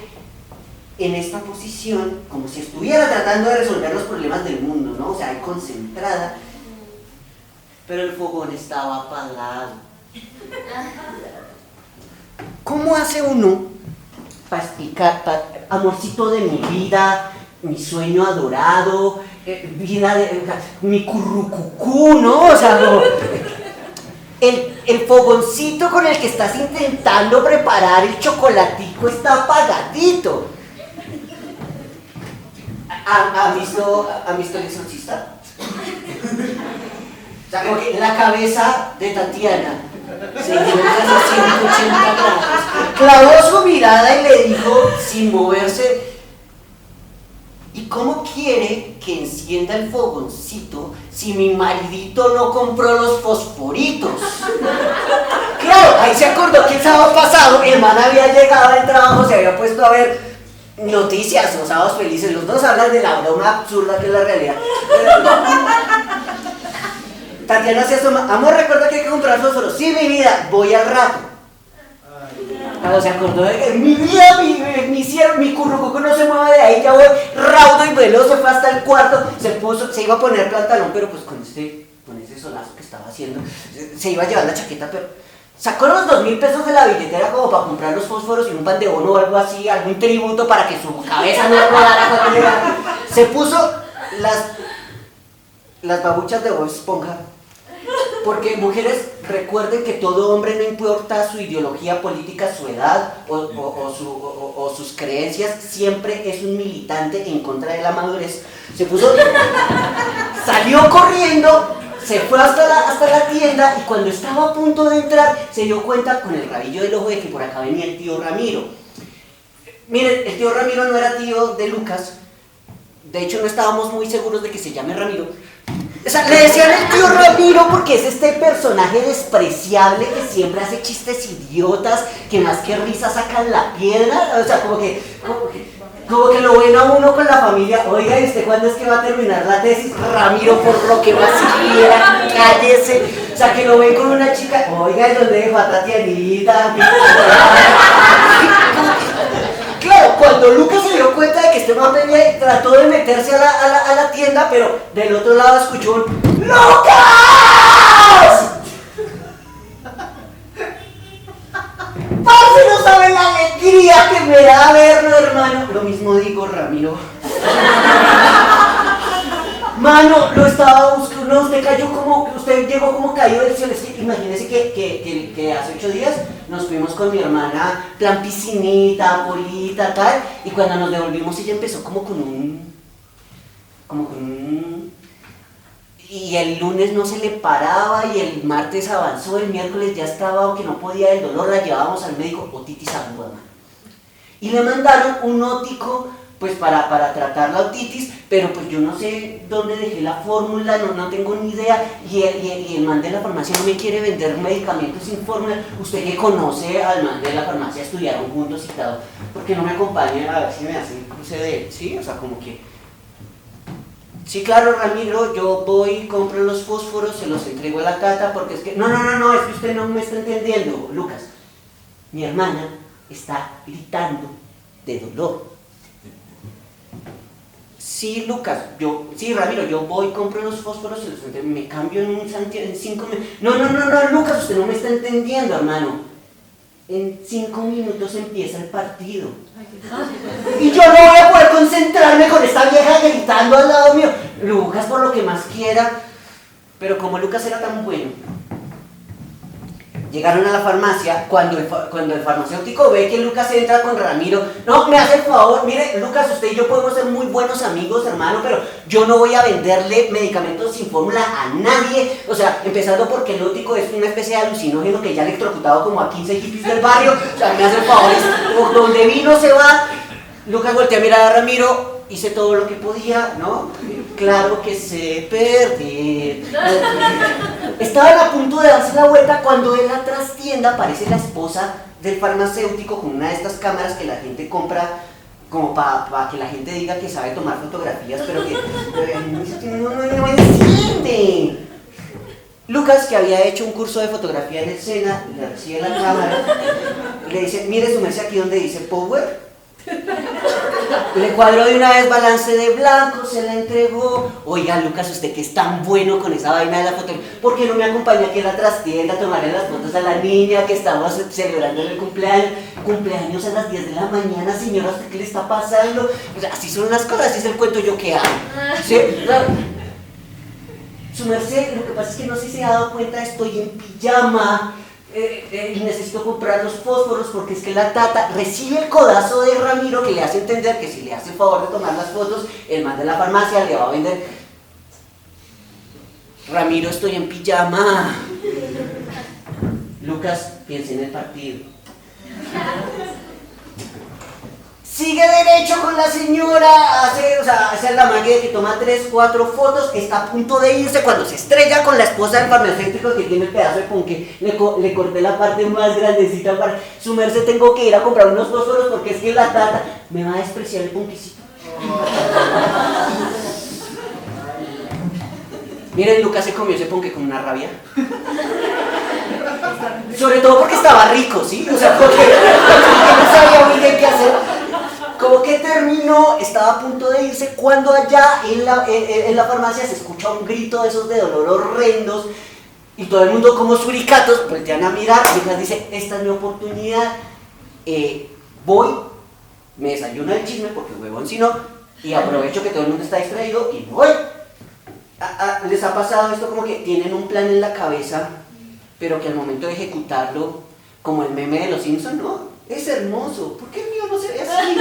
en esta posición, como si estuviera tratando de resolver los problemas del mundo, ¿no? O sea, concentrada. Pero el fogón estaba apagado. ¿Cómo hace uno para explicar, amorcito de mi vida, mi sueño adorado, vida de mi currucucú, ¿no? O sea, no, el fogoncito con el que estás intentando preparar el chocolatico está apagadito. ¿Han visto El Exorcista? O sea, como que la cabeza de Tatiana se dio casi 180 grados, clavó su mirada y le dijo, sin moverse: ¿y cómo quiere que encienda el fogoncito si mi maridito no compró los fosforitos? Claro, ahí se acordó que el sábado pasado el man había llegado del trabajo, se había puesto a ver noticias, Los Sábados Felices. Los dos hablan de la broma absurda que es la realidad. Tatiana se asoma: amor, recuerda que hay que comprar fósforos. Sí, mi vida, voy al rato. Cuando se acordó de que mi vida, mi currucuco no se mueve de ahí, ya voy raudo y veloz, fue hasta el cuarto, se iba a poner pantalón, pero pues con ese solazo que estaba haciendo, se iba a llevar la chaqueta, pero sacó los 2.000 pesos de la billetera como para comprar los fósforos y un pan de bono o algo así, algún tributo para que su cabeza no rodara cuando llegara. Se puso las babuchas de Bob Esponja. Porque, mujeres, recuerden que todo hombre, no importa su ideología política, su edad o sus creencias, siempre es un militante en contra de la madurez. Se puso, salió corriendo, se fue hasta la tienda y cuando estaba a punto de entrar se dio cuenta con el rabillo del ojo de que por acá venía el tío Ramiro. Miren, el tío Ramiro no era tío de Lucas, de hecho no estábamos muy seguros de que se llame Ramiro. O sea, le decían el tío Ramiro porque es este personaje despreciable que siempre hace chistes idiotas, que más que risa sacan la piedra. O sea, como que lo ven a uno con la familia. Oiga, ¿y usted cuándo es que va a terminar la tesis? Ramiro, por lo que más quiera, cállese. O sea, que lo ven con una chica. Oiga, ¿y dónde dejó a Tatianita? Claro, cuando Lucas se dio cuenta de que este man venía, trató de meterse a la tienda, pero del otro lado escuchó un ¡Lucas! ¡Parce, no sabe la alegría que me da verlo, hermano! Lo mismo digo, Ramiro. Mano, lo estaba buscando, usted llegó como caído del cielo. Es que imagínese que hace 8 días nos fuimos con mi hermana, plan piscinita, bolita, tal, y cuando nos devolvimos ella empezó como con un... Y el lunes no se le paraba, y el martes avanzó, el miércoles ya estaba, aunque no podía del dolor, la llevábamos al médico, otitis aguda, mano. Y le mandaron un ótico, pues para tratar la otitis, pero pues yo no sé dónde dejé la fórmula, no tengo ni idea, y el man de la farmacia no me quiere vender medicamentos sin fórmula. Usted que conoce al man de la farmacia, estudiaron juntos y todo, ¿por qué no me acompaña a ver si me hace el cruce de él? Sí, o sea, como que... Sí, claro, Ramiro, yo voy, compro los fósforos, se los entrego a la Cata, porque es que... No, es que usted no me está entendiendo, Lucas. Mi hermana está gritando de dolor. Sí, Lucas, Ramiro, yo voy, compro los fósforos y los entrego, me cambio en 5 minutos. No, Lucas, usted no me está entendiendo, hermano. En 5 minutos empieza el partido. Y yo no voy a poder concentrarme con esta vieja gritando al lado mío. Lucas, por lo que más quiera. Pero como Lucas era tan bueno, llegaron a la farmacia, cuando el farmacéutico ve que Lucas entra con Ramiro, no, me hace el favor, mire, Lucas, usted y yo podemos ser muy buenos amigos, hermano, pero yo no voy a venderle medicamentos sin fórmula a nadie, o sea, empezando porque el ótico es una especie de alucinógeno que ya ha electrocutado como a 15 hippies del barrio, o sea, me hace el favor, por donde vino se va. Lucas voltea a mirar a Ramiro, hice todo lo que podía, ¿no? Claro que sé perder. Estaban a punto de darse la vuelta cuando en la trastienda aparece la esposa del farmacéutico con una de estas cámaras que la gente compra como para que la gente diga que sabe tomar fotografías, pero que no entiende. Lucas, que había hecho un curso de fotografía en el SENA, le recibe la cámara, le dice, mire su merced aquí donde dice Power. Le cuadró de una vez balance de blanco, se la entregó. Oiga, Lucas, usted que es tan bueno con esa vaina de la foto, ¿por qué no me acompaña aquí a la trastienda a tomarle las fotos a la niña que estamos celebrando el cumpleaños a las 10 de la mañana, señora? ¿Usted qué le está pasando? O sea, así son las cosas, así es el cuento yo que hago. ¿Sí? Su merced, lo que pasa es que no sé si se ha dado cuenta, estoy en pijama. Y necesito comprar los fósforos porque es que la tata recibe el codazo de Ramiro que le hace entender que si le hace el favor de tomar las fotos, el man de la farmacia le va a vender. Ramiro, estoy en pijama. Lucas, piensa en el partido. Sigue derecho con la señora, hace la magia que toma 3, 4 fotos, está a punto de irse cuando se estrella con la esposa del farmacéutico que tiene el pedazo de ponque. Le corté la parte más grandecita para su merced, tengo que ir a comprar unos fósforos porque es que la tata me va a despreciar el ponquecito. Miren, Lucas se comió ese ponque con una rabia. Sobre todo porque estaba rico, ¿sí? O sea, porque no sabía muy bien qué hacer. Como que terminó, estaba a punto de irse cuando allá en la farmacia se escucha un grito de esos de dolor horrendos y todo el mundo como suricatos voltean a mirar y Lucas dice, esta es mi oportunidad, voy, me desayuno el chisme porque huevón si no, y aprovecho que todo el mundo está distraído y voy. ¿Les ha pasado esto como que tienen un plan en la cabeza pero que al momento de ejecutarlo, como el meme de los Simpsons, ¿no? Es hermoso, ¿por qué el mío no se ve así?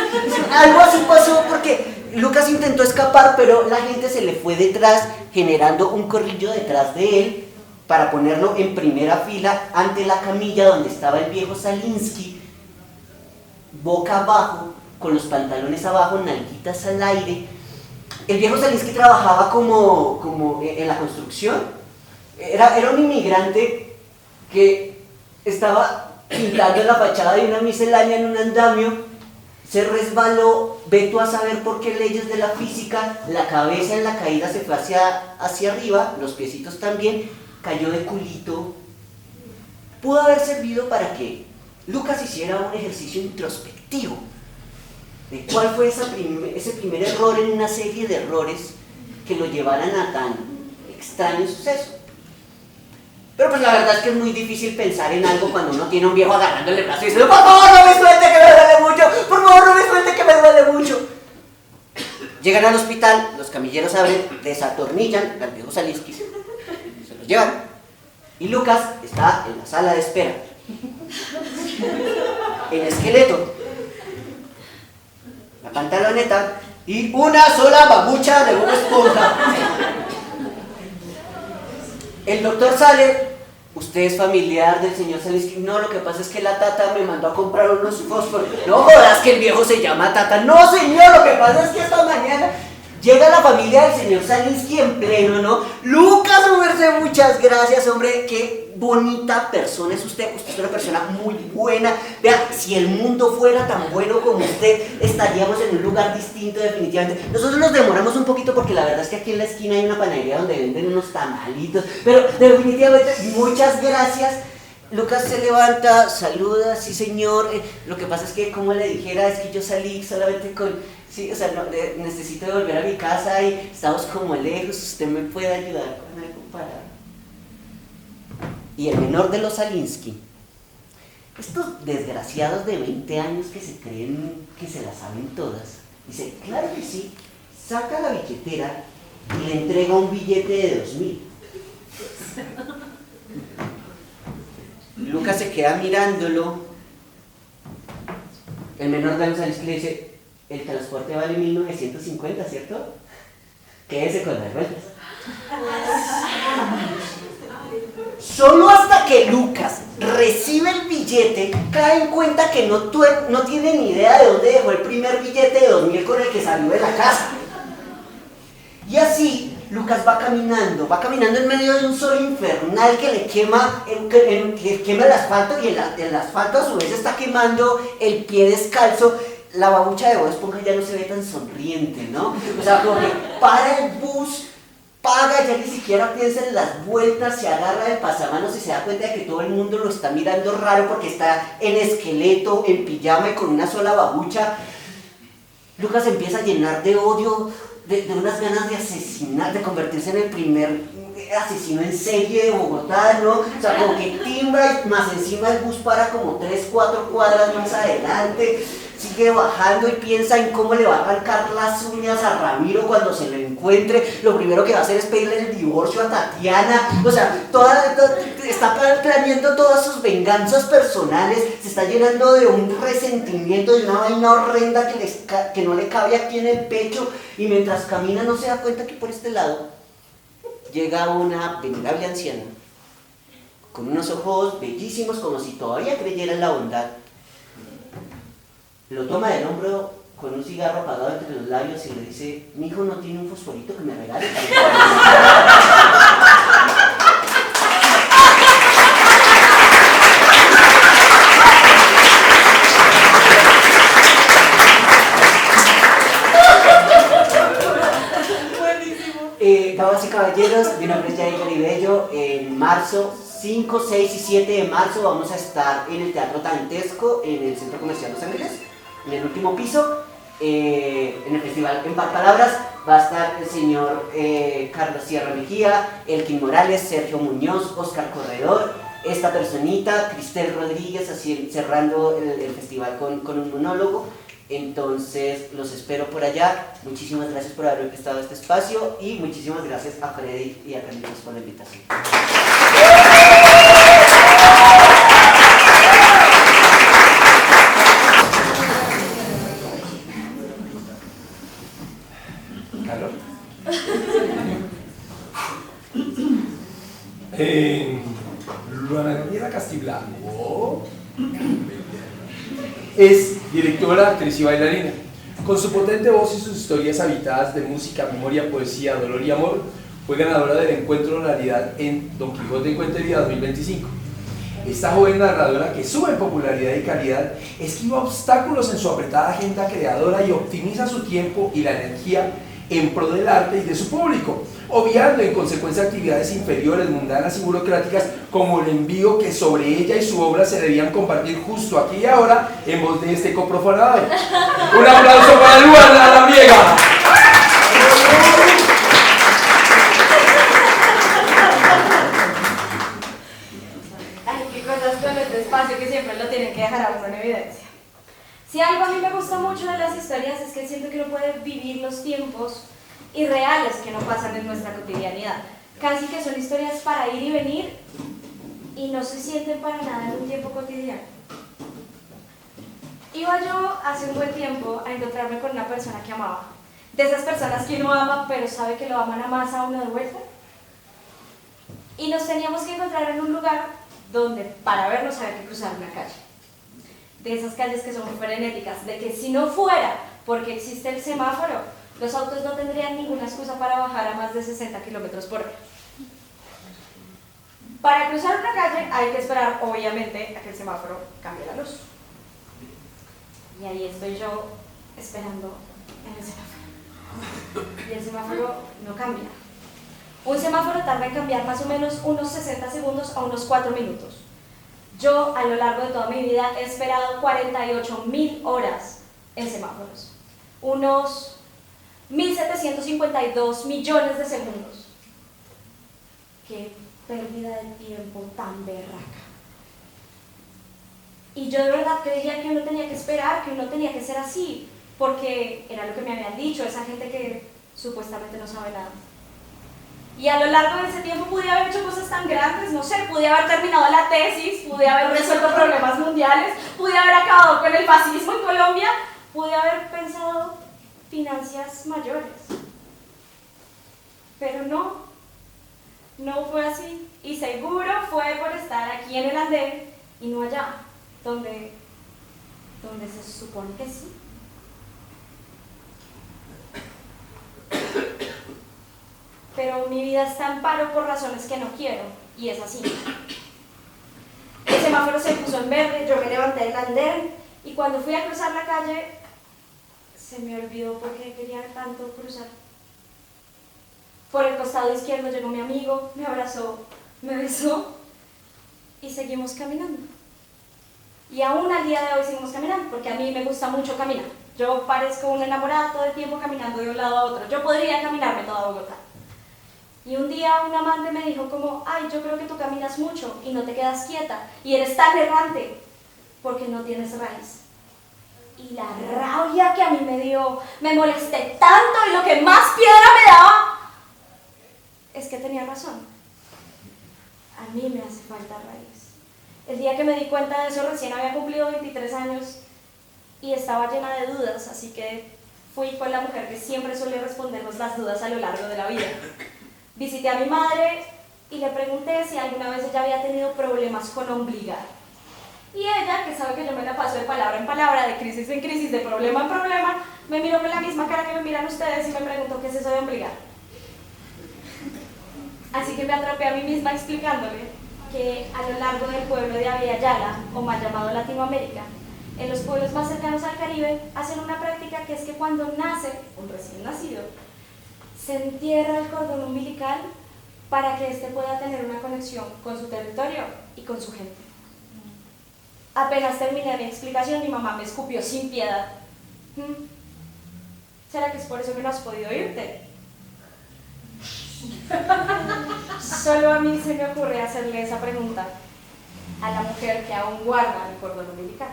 Algo así pasó porque Lucas intentó escapar, pero la gente se le fue detrás, generando un corrillo detrás de él para ponerlo en primera fila ante la camilla donde estaba el viejo Salinsky, boca abajo, con los pantalones abajo, nalguitas al aire. El viejo Salinsky trabajaba como en la construcción, era un inmigrante que estaba pintando en la fachada de una miscelánea en un andamio, se resbaló, ve tú a saber por qué leyes de la física, la cabeza en la caída se fue hacia arriba, los piecitos también, cayó de culito. Pudo haber servido para que Lucas hiciera un ejercicio introspectivo de cuál fue ese primer error en una serie de errores que lo llevaran a tan extraño suceso. Pero pues la verdad es que es muy difícil pensar en algo cuando uno tiene un viejo agarrándole el brazo y diciendo, por favor no me suelte que me duele mucho, por favor no me suelte que me duele mucho. Llegan al hospital, los camilleros abren, desatornillan al viejo Salinsky, se los llevan y Lucas está en la sala de espera, el esqueleto, la pantaloneta y una sola babucha de una esponja. El doctor sale, usted es familiar del señor Salinsky. No, lo que pasa es que la tata me mandó a comprar unos fósforos. No jodas que el viejo se llama tata. No señor, lo que pasa es que esta mañana llega la familia del señor Salinsky en pleno, ¿no? Lucas, merced, muchas gracias, hombre, qué bonita persona es usted. Usted es una persona muy buena. Vea, si el mundo fuera tan bueno como usted, estaríamos en un lugar distinto definitivamente. Nosotros nos demoramos un poquito porque la verdad es que aquí en la esquina hay una panadería donde venden unos tamalitos, pero definitivamente muchas gracias. Lucas se levanta, saluda, sí señor, lo que pasa es que como le dijera, es que yo salí solamente con Sí, o sea, necesito volver a mi casa y estamos como lejos, usted me puede ayudar con algo para... Y el menor de los Alinsky, estos desgraciados de 20 años que se creen que se las saben todas, dice, claro que sí, saca la billetera y le entrega un billete de 2.000. Lucas se queda mirándolo. El menor de los Alinsky le dice, el transporte vale 1950, ¿cierto? Quédese con las vueltas. Solo hasta que Lucas recibe el billete, cae en cuenta que no tiene ni idea de dónde dejó el primer billete de 2.000 con el que salió de la casa. Y así, Lucas va caminando en medio de un sol infernal que le quema, que quema el asfalto, y el asfalto a su vez está quemando el pie descalzo. La babucha de Bob Esponja ya no se ve tan sonriente, ¿no? O sea, como que para el bus, paga, ya ni siquiera piensa en las vueltas, se agarra del pasamanos y se da cuenta de que todo el mundo lo está mirando raro porque está en esqueleto, en pijama y con una sola babucha. Lucas empieza a llenar de odio, de unas ganas de asesinar, de convertirse en el primer asesino en serie de Bogotá, ¿no? O sea, como que timbra y más encima el bus para como 3-4 cuadras más adelante. Sigue bajando y piensa en cómo le va a arrancar las uñas a Ramiro cuando se lo encuentre. Lo primero que va a hacer es pedirle el divorcio a Tatiana. O sea, está planeando todas sus venganzas personales. Se está llenando de un resentimiento, de una vaina horrenda que no le cabe aquí en el pecho. Y mientras camina no se da cuenta que por este lado llega una venerable anciana con unos ojos bellísimos, como si todavía creyera en la bondad. Lo toma del hombro con un cigarro apagado entre los labios y le dice, mi hijo no tiene un fosforito que me regale. Damas y caballeros, mi nombre es Jair Garibello. En marzo, 5, 6 y 7 de marzo vamos a estar en el Teatro Dantesco, en el Centro Comercial Los Ángeles, en el último piso. En el festival En Palabras va a estar el señor Carlos Sierra Mejía, Elkin Morales, Sergio Muñoz, Oscar Corredor, esta personita, Cristel Rodríguez, así cerrando el festival con un monólogo. Entonces los espero por allá. Muchísimas gracias por haberme prestado este espacio y muchísimas gracias a Freddy y a Carlitos por la invitación. Carlos. Luana Gabriela Castiblanco es directora, actriz y bailarina. Con su potente voz y sus historias habitadas de música, memoria, poesía, dolor y amor, fue ganadora del encuentro Oralidad en Don Quijote en Cuentería 2025. Esta joven narradora, que sube en popularidad y calidad, esquiva obstáculos en su apretada agenda creadora y optimiza su tiempo y la energía en pro del arte y de su público, obviando en consecuencia actividades inferiores, mundanas y burocráticas como el envío que sobre ella y su obra se debían compartir justo aquí y ahora en voz de este coprofanador. Un aplauso para Luana Labriega. Ay, qué cosas con este espacio que siempre lo tienen que dejar a uno en evidencia. Si algo a mí me gusta mucho de las historias es que siento que uno puede vivir los tiempos irreales que no pasan en nuestra cotidianidad. Casi que son historias para ir y venir y no se sienten para nada en un tiempo cotidiano. Iba yo hace un buen tiempo a encontrarme con una persona que amaba. De esas personas que uno ama pero sabe que lo aman a más a uno de vuelta. Y nos teníamos que encontrar en un lugar donde para vernos había que cruzar una calle. De esas calles que son frenéticas, de que si no fuera porque existe el semáforo, los autos no tendrían ninguna excusa para bajar a más de 60 kilómetros por hora. Para cruzar una calle hay que esperar, obviamente, a que el semáforo cambie la luz. Y ahí estoy yo esperando en el semáforo. Y el semáforo no cambia. Un semáforo tarda en cambiar más o menos unos 60 segundos a unos 4 minutos. Yo, a lo largo de toda mi vida, he esperado 48.000 horas en semáforos. unos 1.752 millones de segundos. Qué pérdida de tiempo tan berraca. Y yo de verdad creía que uno tenía que esperar, que uno tenía que ser así, porque era lo que me habían dicho, esa gente que supuestamente no sabe nada. Y a lo largo de ese tiempo pude haber hecho cosas tan grandes, no sé, pude haber terminado la tesis, pude haber resuelto problemas mundiales, pude haber acabado con el fascismo en Colombia, pude haber pensado finanzas mayores. Pero no fue así. Y seguro fue por estar aquí en el andén y no allá, donde se supone que sí. Pero mi vida está en paro por razones que no quiero, y es así. El semáforo se puso en verde, yo me levanté del andén, y cuando fui a cruzar la calle, se me olvidó por qué quería tanto cruzar. Por el costado izquierdo llegó mi amigo, me abrazó, me besó, y seguimos caminando. Y aún al día de hoy seguimos caminando, porque a mí me gusta mucho caminar. Yo parezco una enamorada todo el tiempo caminando de un lado a otro. Yo podría caminarme toda Bogotá. Y un día un amante me dijo como, ay, yo creo que tú caminas mucho y no te quedas quieta y eres tan errante porque no tienes raíz. Y la rabia que a mí me dio, me molesté tanto y lo que más piedra me daba es que tenía razón. A mí me hace falta raíz. El día que me di cuenta de eso recién había cumplido 23 años y estaba llena de dudas, así que fui con la mujer que siempre suele respondernos las dudas a lo largo de la vida. Visité a mi madre y le pregunté si alguna vez ella había tenido problemas con ombligar. Y ella, que sabe que yo me la paso de palabra en palabra, de crisis en crisis, de problema en problema, me miró con la misma cara que me miran ustedes y me preguntó qué es eso de ombligar. Así que me atrapé a mí misma explicándole que a lo largo del pueblo de Abya Yala, o mal llamado Latinoamérica, en los pueblos más cercanos al Caribe, hacen una práctica que es que cuando nace un recién nacido, se entierra el cordón umbilical para que éste pueda tener una conexión con su territorio y con su gente. Apenas terminé mi explicación, mi mamá me escupió sin piedad. ¿Será que es por eso que no has podido irte? Solo a mí se me ocurre hacerle esa pregunta a la mujer que aún guarda el cordón umbilical.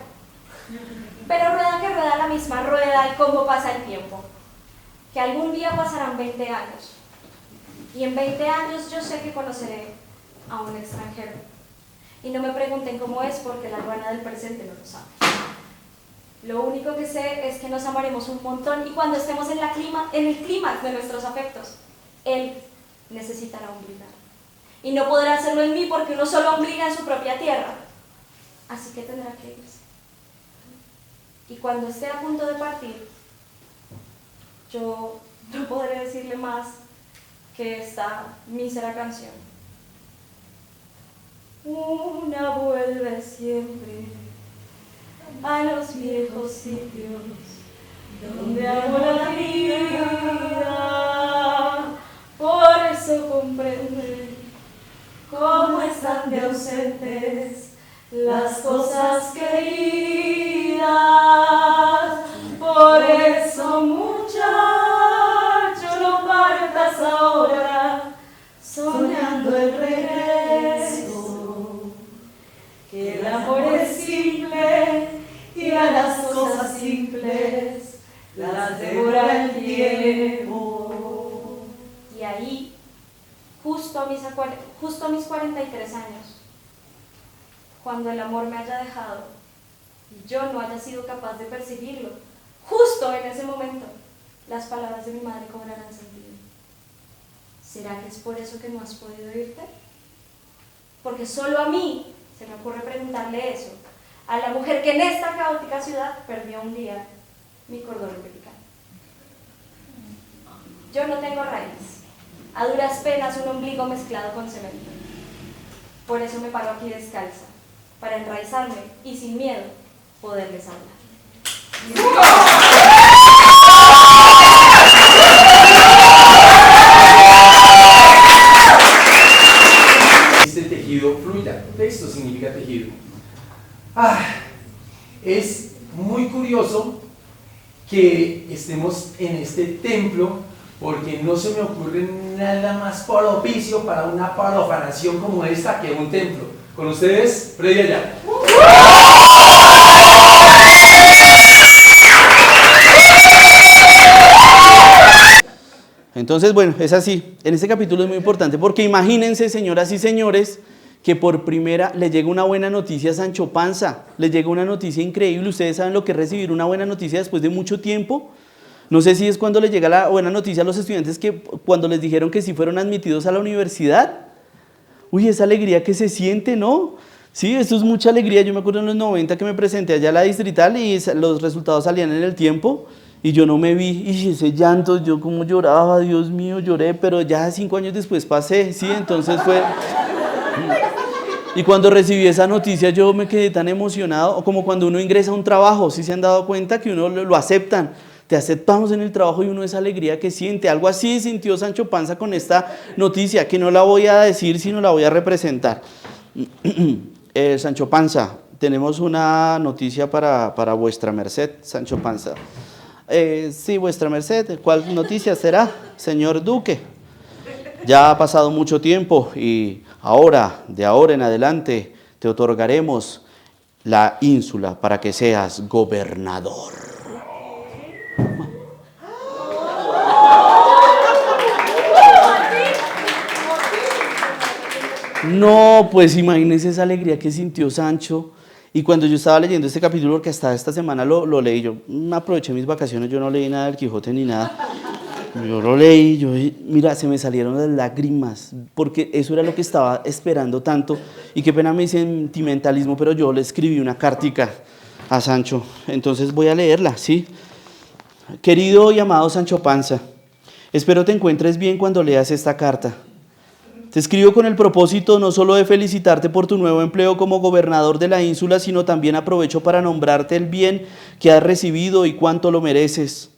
Pero rueda que rueda la misma rueda y cómo pasa el tiempo. Que algún día pasarán 20 años. Y en 20 años yo sé que conoceré a un extranjero. Y no me pregunten cómo es porque la aduana del presente no lo sabe. Lo único que sé es que nos amaremos un montón y cuando estemos en el clímax de nuestros afectos, él necesitará ombligar. Y no podrá hacerlo en mí porque uno solo ombliga en su propia tierra. Así que tendrá que irse. Y cuando esté a punto de partir, yo no podré decirle más que esta mísera canción. Una vuelve siempre a los viejos sitios donde amo la vida. Por eso comprende cómo están de ausentes las cosas queridas. Por eso, muchacho, no partas ahora soñando el regreso, que el amor es simple y a las cosas simples las devora el tiempo. Y ahí, justo a mis 43 años, cuando el amor me haya dejado y yo no haya sido capaz de percibirlo, justo en ese momento, las palabras de mi madre cobrarán sentido. ¿Será que es por eso que no has podido irte? Porque solo a mí se me ocurre preguntarle eso a la mujer que en esta caótica ciudad perdió un día mi cordón umbilical. Yo no tengo raíz, a duras penas un ombligo mezclado con cemento. Por eso me paro aquí descalza, para enraizarme y sin miedo poderles hablar. Este tejido fluya. Esto significa tejido. Es muy curioso que estemos en este templo, porque no se me ocurre nada más propicio para una profanación como esta que un templo. Con ustedes, Freddy Ayala. Entonces, bueno, es así. En este capítulo es muy importante porque imagínense, señoras y señores, que por primera le llega una buena noticia a Sancho Panza. Le llega una noticia increíble. Ustedes saben lo que es recibir una buena noticia después de mucho tiempo. No sé si es cuando le llega la buena noticia a los estudiantes que cuando les dijeron que sí fueron admitidos a la universidad. Uy, esa alegría que se siente, ¿no? Sí, esto es mucha alegría. Yo me acuerdo en los 90 que me presenté allá a la distrital y los resultados salían en el tiempo y yo no me vi. Y ese llanto, yo como lloraba, Dios mío, lloré, pero ya 5 años después pasé, ¿sí? Entonces fue... Y cuando recibí esa noticia yo me quedé tan emocionado, o como cuando uno ingresa a un trabajo, ¿sí se han dado cuenta que uno lo aceptan? Te aceptamos en el trabajo y uno esa alegría que siente. Algo así sintió Sancho Panza con esta noticia, que no la voy a decir, sino la voy a representar. Sancho Panza, tenemos una noticia para vuestra merced, Sancho Panza. Sí, vuestra merced, ¿cuál noticia será, señor Duque? Ya ha pasado mucho tiempo y ahora, de ahora en adelante, te otorgaremos la ínsula para que seas gobernador. No, pues imagínense esa alegría que sintió Sancho. Y cuando yo estaba leyendo este capítulo, porque hasta esta semana lo leí, yo aproveché mis vacaciones, yo no leí nada del Quijote ni nada. Yo lo leí, mira, se me salieron las lágrimas, porque eso era lo que estaba esperando tanto. Y qué pena mi sentimentalismo, pero yo le escribí una cartica a Sancho. Entonces voy a leerla, ¿sí? Querido y amado Sancho Panza, espero te encuentres bien cuando leas esta carta. Te escribo con el propósito no solo de felicitarte por tu nuevo empleo como gobernador de la ínsula, sino también aprovecho para nombrarte el bien que has recibido y cuánto lo mereces.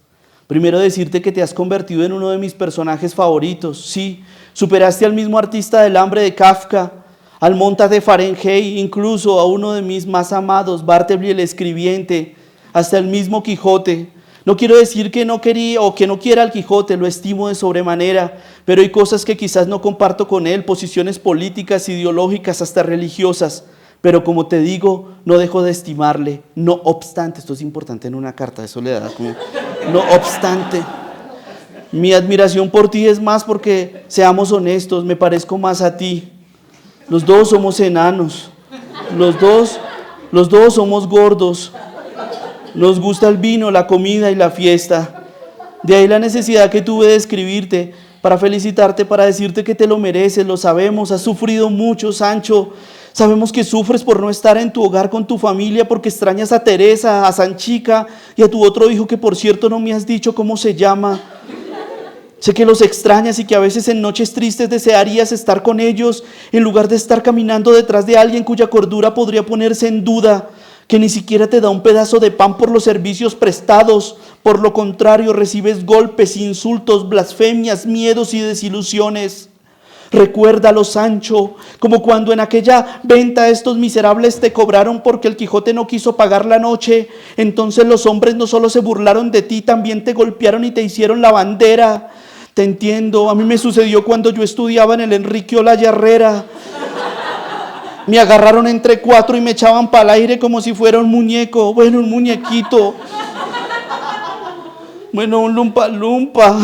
Primero decirte que te has convertido en uno de mis personajes favoritos. Sí, superaste al mismo artista del hambre de Kafka, al Montag de Fahrenheit, incluso a uno de mis más amados, Bartleby el escribiente, hasta el mismo Quijote. No quiero decir que no quería o que no quiera al Quijote, lo estimo de sobremanera, pero hay cosas que quizás no comparto con él, posiciones políticas, ideológicas, hasta religiosas. Pero como te digo, no dejo de estimarle. No obstante, esto es importante en una carta de soledad, como, no obstante, mi admiración por ti es más porque, seamos honestos, me parezco más a ti. Los dos somos enanos, los dos somos gordos. Nos gusta el vino, la comida y la fiesta. De ahí la necesidad que tuve de escribirte, para felicitarte, para decirte que te lo mereces, lo sabemos, has sufrido mucho, Sancho. Sabemos que sufres por no estar en tu hogar con tu familia, porque extrañas a Teresa, a Sanchica y a tu otro hijo que por cierto no me has dicho cómo se llama. Sé que los extrañas y que a veces en noches tristes desearías estar con ellos en lugar de estar caminando detrás de alguien cuya cordura podría ponerse en duda, que ni siquiera te da un pedazo de pan por los servicios prestados. Por lo contrario, recibes golpes, insultos, blasfemias, miedos y desilusiones. Recuérdalo, Sancho, como cuando en aquella venta estos miserables te cobraron porque el Quijote no quiso pagar la noche. Entonces los hombres no solo se burlaron de ti, también te golpearon y te hicieron la bandera. Te entiendo, a mí me sucedió cuando yo estudiaba en el Enrique Olaya Herrera. Me agarraron entre 4 y me echaban para el aire como si fuera un muñeco. Bueno, un muñequito. Bueno, un lumpa lumpa.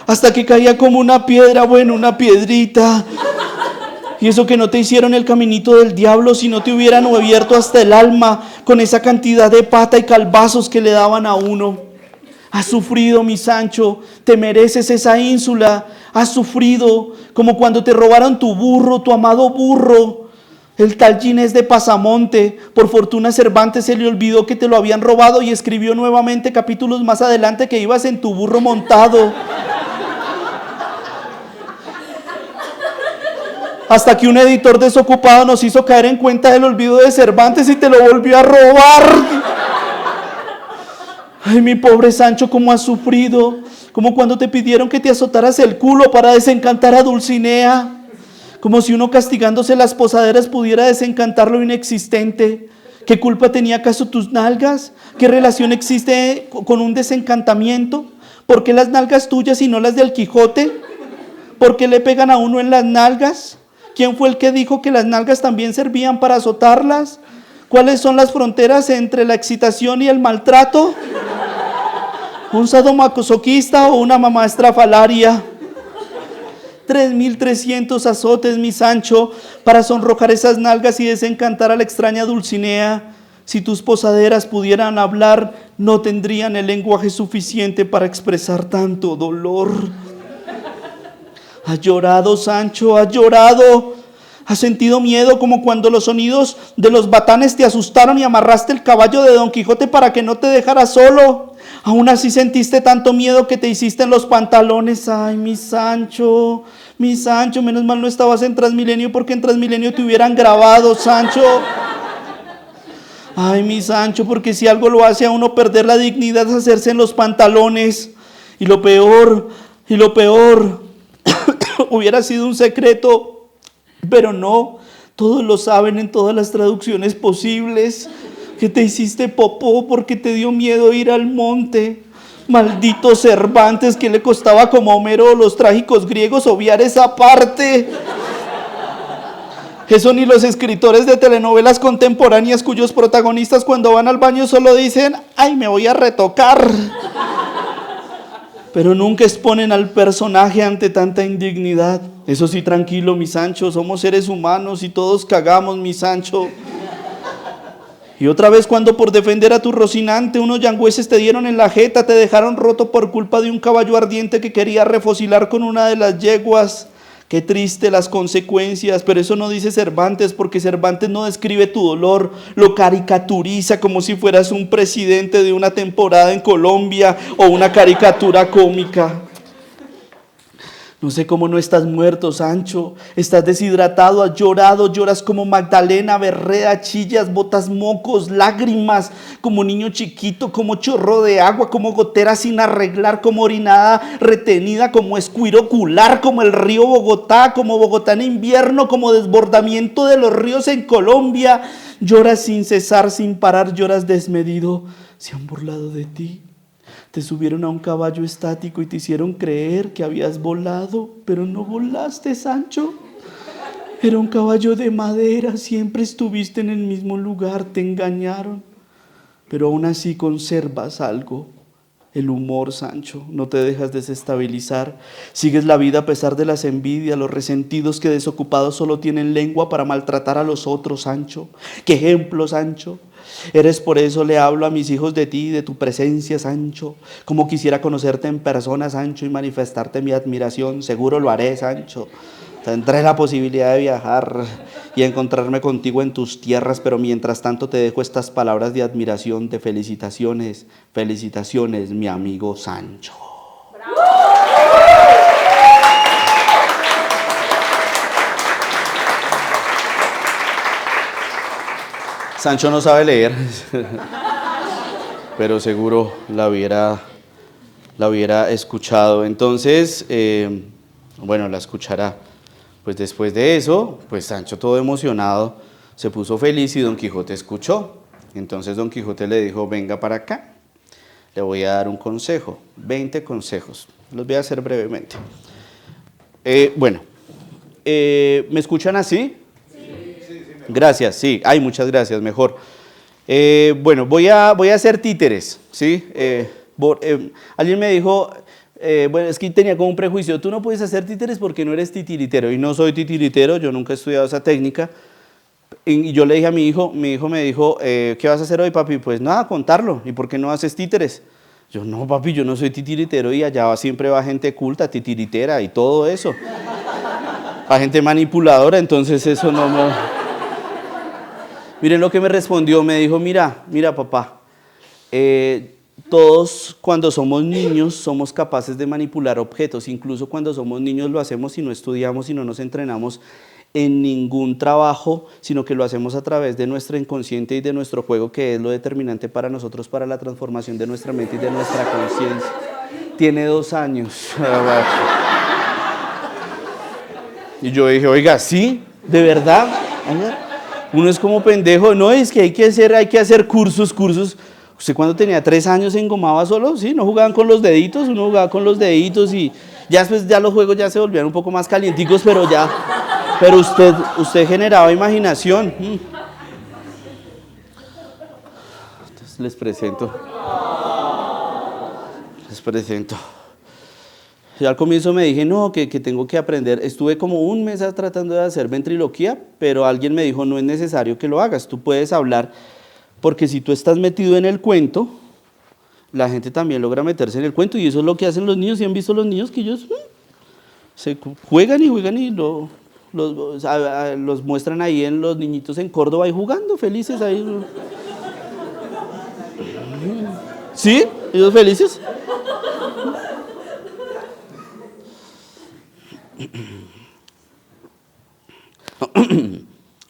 Hasta que caía como una piedra, bueno, una piedrita. Y eso que no te hicieron el caminito del diablo, si no te hubieran abierto hasta el alma con esa cantidad de pata y calvazos que le daban a uno. Has sufrido, mi Sancho, te mereces esa ínsula. Has sufrido, como cuando te robaron tu burro, tu amado burro, el tal Ginés de Pasamonte. Por fortuna Cervantes se le olvidó que te lo habían robado y escribió nuevamente capítulos más adelante que ibas en tu burro montado. Hasta que un editor desocupado nos hizo caer en cuenta del olvido de Cervantes y te lo volvió a robar. Ay, mi pobre Sancho, cómo has sufrido, como cuando te pidieron que te azotaras el culo para desencantar a Dulcinea, como si uno castigándose las posaderas pudiera desencantar lo inexistente. ¿Qué culpa tenía acaso tus nalgas? ¿Qué relación existe con un desencantamiento? ¿Por qué las nalgas tuyas y no las del Quijote? ¿Por qué le pegan a uno en las nalgas? ¿Quién fue el que dijo que las nalgas también servían para azotarlas? ¿Cuáles son las fronteras entre la excitación y el maltrato? ¿Un sadomasoquista o una mamá estrafalaria? 3.300 azotes, mi Sancho, para sonrojar esas nalgas y desencantar a la extraña Dulcinea. Si tus posaderas pudieran hablar, no tendrían el lenguaje suficiente para expresar tanto dolor. Has llorado, Sancho, has llorado. Has sentido miedo como cuando los sonidos de los batanes te asustaron y amarraste el caballo de Don Quijote para que no te dejara solo. Aún así sentiste tanto miedo que te hiciste en los pantalones. Ay, mi Sancho, menos mal no estabas en Transmilenio, porque en Transmilenio te hubieran grabado, Sancho. Ay, mi Sancho, porque si algo lo hace a uno perder la dignidad es hacerse en los pantalones. Y lo peor, hubiera sido un secreto, pero no, todos lo saben en todas las traducciones posibles. Que te hiciste popó porque te dio miedo ir al monte. Maldito Cervantes, que le costaba como Homero los trágicos griegos obviar esa parte. Eso ni los escritores de telenovelas contemporáneas cuyos protagonistas cuando van al baño solo dicen, ay, me voy a retocar. Pero nunca exponen al personaje ante tanta indignidad. Eso sí, tranquilo, mi Sancho, somos seres humanos y todos cagamos, mi Sancho. Y otra vez cuando por defender a tu Rocinante unos yangüeses te dieron en la jeta, te dejaron roto por culpa de un caballo ardiente que quería refocilar con una de las yeguas. Qué triste las consecuencias, pero eso no dice Cervantes, porque Cervantes no describe tu dolor, lo caricaturiza como si fueras un presidente de una temporada en Colombia o una caricatura cómica. No sé cómo no estás muerto, Sancho. Estás deshidratado, has llorado, lloras como Magdalena, berrea, chillas, botas mocos, lágrimas, como niño chiquito, como chorro de agua, como gotera sin arreglar, como orinada retenida, como escuiro ocular, como el río Bogotá, como Bogotá en invierno, como desbordamiento de los ríos en Colombia. Lloras sin cesar, sin parar, lloras desmedido. Se han burlado de ti. Te subieron a un caballo estático y te hicieron creer que habías volado, pero no volaste, Sancho. Era un caballo de madera, siempre estuviste en el mismo lugar, te engañaron. Pero aún así conservas algo, el humor, Sancho, no te dejas desestabilizar. Sigues la vida a pesar de las envidias, los resentidos que desocupados solo tienen lengua para maltratar a los otros, Sancho. ¡Qué ejemplo, Sancho! Eres por eso le hablo a mis hijos de ti, de tu presencia, Sancho. Como quisiera conocerte en persona, Sancho, y manifestarte mi admiración. Seguro lo haré, Sancho. Tendré la posibilidad de viajar y encontrarme contigo en tus tierras, pero mientras tanto te dejo estas palabras de admiración, de felicitaciones. Felicitaciones, mi amigo Sancho. Sancho no sabe leer, pero seguro la hubiera escuchado. Entonces, la escuchará. Pues después de eso, pues Sancho todo emocionado se puso feliz y Don Quijote escuchó. Entonces Don Quijote le dijo, venga para acá, le voy a dar un consejo, 20 consejos. Los voy a hacer brevemente. ¿Me escuchan así? Gracias, sí. Ay, muchas gracias, mejor. Voy a hacer títeres, ¿sí? Alguien me dijo, es que tenía como un prejuicio, tú no puedes hacer títeres porque no eres titiritero. Y no soy titiritero, yo nunca he estudiado esa técnica. Y yo le dije a mi hijo me dijo, ¿qué vas a hacer hoy, papi? Pues nada, contarlo. ¿Y por qué no haces títeres? Yo, no, papi, yo no soy titiritero y allá siempre va gente culta, titiritera y todo eso. Va gente manipuladora, entonces eso no me... Miren lo que me respondió, me dijo, mira papá, todos cuando somos niños somos capaces de manipular objetos, incluso cuando somos niños lo hacemos y no estudiamos y no nos entrenamos en ningún trabajo, sino que lo hacemos a través de nuestro inconsciente y de nuestro juego, que es lo determinante para nosotros, para la transformación de nuestra mente y de nuestra conciencia. Tiene 2 años. Y yo dije, oiga, ¿sí? ¿De verdad? Uno es como pendejo, no, es que hay que hacer cursos. Usted cuando tenía 3 años se engomaba solo, sí, no jugaban con los deditos, uno jugaba con los deditos y ya después ya los juegos ya se volvían un poco más calienticos, pero usted generaba imaginación. Entonces les presento. Yo al comienzo me dije, no, que tengo que aprender. Estuve como 1 mes tratando de hacer ventriloquía, pero alguien me dijo, no es necesario que lo hagas, tú puedes hablar, porque si tú estás metido en el cuento, la gente también logra meterse en el cuento, y eso es lo que hacen los niños. ¿Y han visto los niños que ellos se juegan y los muestran ahí en los niñitos en Córdoba y jugando felices ahí? ¿Sí? ¿Ellos felices?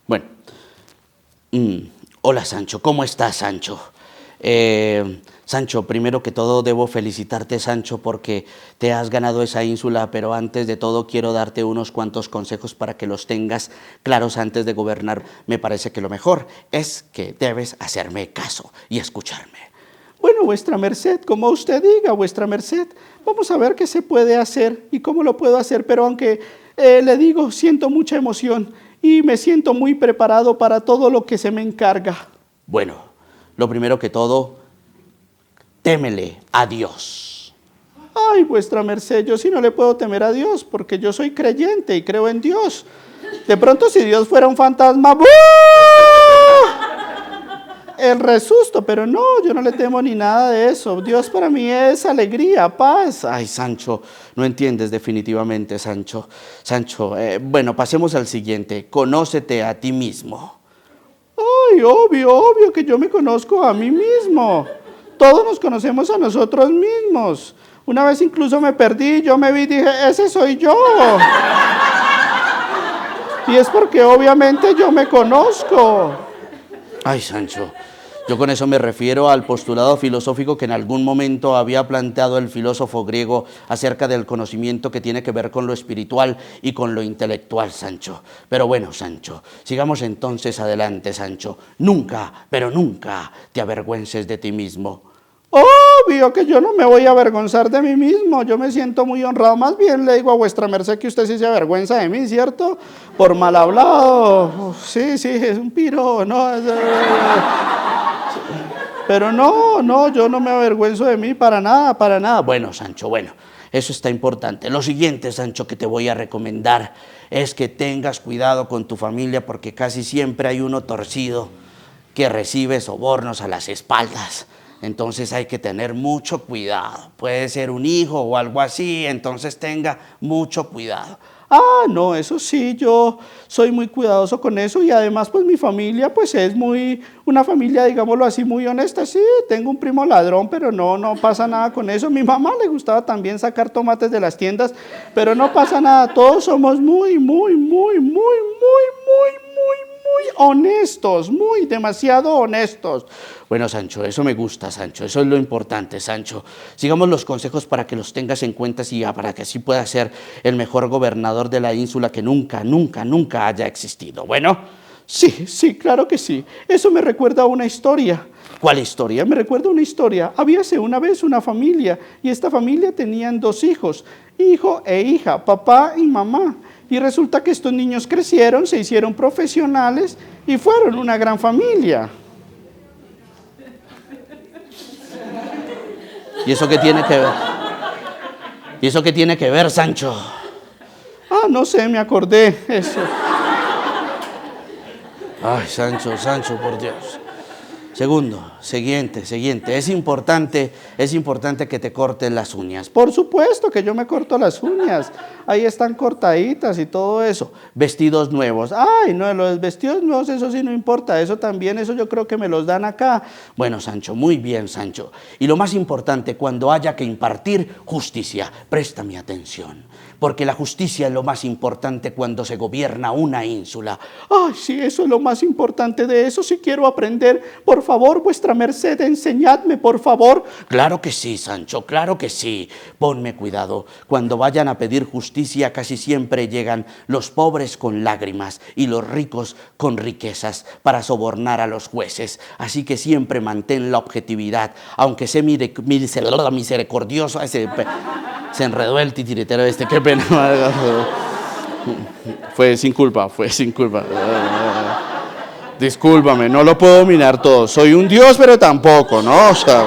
Bueno, hola Sancho, ¿cómo estás, Sancho? Sancho, primero que todo debo felicitarte, Sancho, porque te has ganado esa ínsula, pero antes de todo quiero darte unos cuantos consejos para que los tengas claros antes de gobernar. Me parece que lo mejor es que debes hacerme caso y escucharme. Bueno, vuestra merced, como usted diga, vuestra merced, vamos a ver qué se puede hacer y cómo lo puedo hacer, pero aunque le digo, siento mucha emoción y me siento muy preparado para todo lo que se me encarga. Bueno, lo primero que todo, témele a Dios. Ay, vuestra merced, yo sí no le puedo temer a Dios, porque yo soy creyente y creo en Dios. De pronto, si Dios fuera un fantasma, ¡buh! El resusto, pero no, yo no le temo ni nada de eso. Dios para mí es alegría, paz. Ay, Sancho, no entiendes definitivamente, Sancho. Bueno, pasemos al siguiente. Conócete a ti mismo. Ay, obvio que yo me conozco a mí mismo. Todos nos conocemos a nosotros mismos. Una vez incluso me perdí, yo me vi y dije, ese soy yo. Y es porque obviamente yo me conozco. Ay, Sancho, yo con eso me refiero al postulado filosófico que en algún momento había planteado el filósofo griego acerca del conocimiento que tiene que ver con lo espiritual y con lo intelectual, Sancho. Pero bueno, Sancho, sigamos entonces adelante, Sancho. Nunca, pero nunca te avergüences de ti mismo. Obvio que yo no me voy a avergonzar de mí mismo, yo me siento muy honrado. Más bien le digo a vuestra merced que usted sí se avergüenza de mí, ¿cierto? Por mal hablado. Sí, es un piro, ¿no? Pero no, yo no me avergüenzo de mí para nada. Bueno, Sancho, bueno, eso está importante. Lo siguiente, Sancho, que te voy a recomendar es que tengas cuidado con tu familia, porque casi siempre hay uno torcido que recibe sobornos a las espaldas. Entonces hay que tener mucho cuidado. Puede ser un hijo o algo así, entonces tenga mucho cuidado. Ah, no, eso sí, yo soy muy cuidadoso con eso, y además pues mi familia pues es una familia, digámoslo así, muy honesta. Sí, tengo un primo ladrón, pero no pasa nada con eso. Mi mamá le gustaba también sacar tomates de las tiendas, pero no pasa nada. Todos somos muy honestos, demasiado honestos. Bueno, Sancho, eso me gusta, Sancho, eso es lo importante, Sancho. Sigamos los consejos para que los tengas en cuenta y para que así puedas ser el mejor gobernador de la ínsula que nunca haya existido. Bueno, sí, claro que sí. Eso me recuerda a una historia. ¿Cuál historia? Me recuerda una historia. Habíase una vez una familia, y esta familia tenían 2 hijos, hijo e hija, papá y mamá. Y resulta que estos niños crecieron, se hicieron profesionales y fueron una gran familia. ¿Y eso qué tiene que ver? ¿Y eso qué tiene que ver, Sancho? Ah, no sé, me acordé eso. Ay, Sancho, por Dios. Siguiente. Es importante que te cortes las uñas. Por supuesto que yo me corto las uñas. Ahí están cortaditas y todo eso. Vestidos nuevos. Ay, no, los vestidos nuevos, eso sí no importa. Eso yo creo que me los dan acá. Bueno, Sancho, muy bien, Sancho. Y lo más importante, cuando haya que impartir justicia, préstame atención. Porque la justicia es lo más importante cuando se gobierna una ínsula. Ay, sí, eso es lo más importante. De eso sí quiero aprender. Por favor, vuestra merced, enseñadme, por favor. Claro que sí, Sancho, claro que sí. Ponme cuidado. Cuando vayan a pedir justicia, casi siempre llegan los pobres con lágrimas y los ricos con riquezas para sobornar a los jueces. Así que siempre mantén la objetividad, aunque sea misericordioso. Se enredó el titiritero este, qué pena. Fue sin culpa. Discúlpame, no lo puedo dominar todo. Soy un dios, pero tampoco, ¿no? O sea...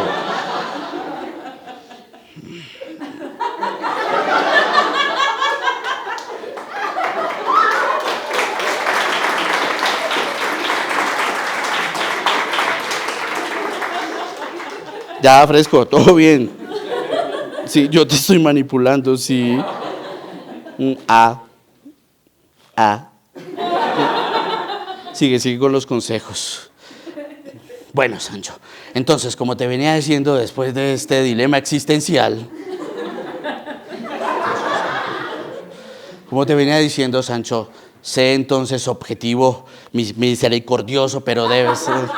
Ya, fresco, todo bien. Sí, yo te estoy manipulando, sí. Sigue con los consejos. Bueno, Sancho, entonces, como te venía diciendo, después de este dilema existencial, como te venía diciendo, Sancho, sé entonces objetivo, misericordioso, pero debes ser...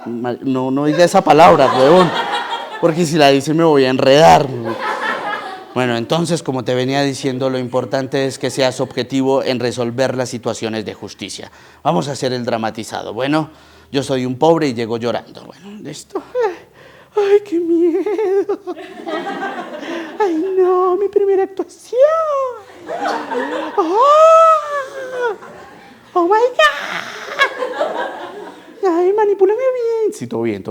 No diga esa palabra, huevón, porque si la dice me voy a enredar. Bueno, entonces, como te venía diciendo, lo importante es que seas objetivo en resolver las situaciones de justicia. Vamos a hacer el dramatizado. Bueno, yo soy un pobre y llego llorando. Bueno, listo. ¡Ay, qué miedo! ¡Ay, no! ¡Mi primera actuación! ¡Oh my God! ¡Ay, manipúlame bien! Sí, todo bien.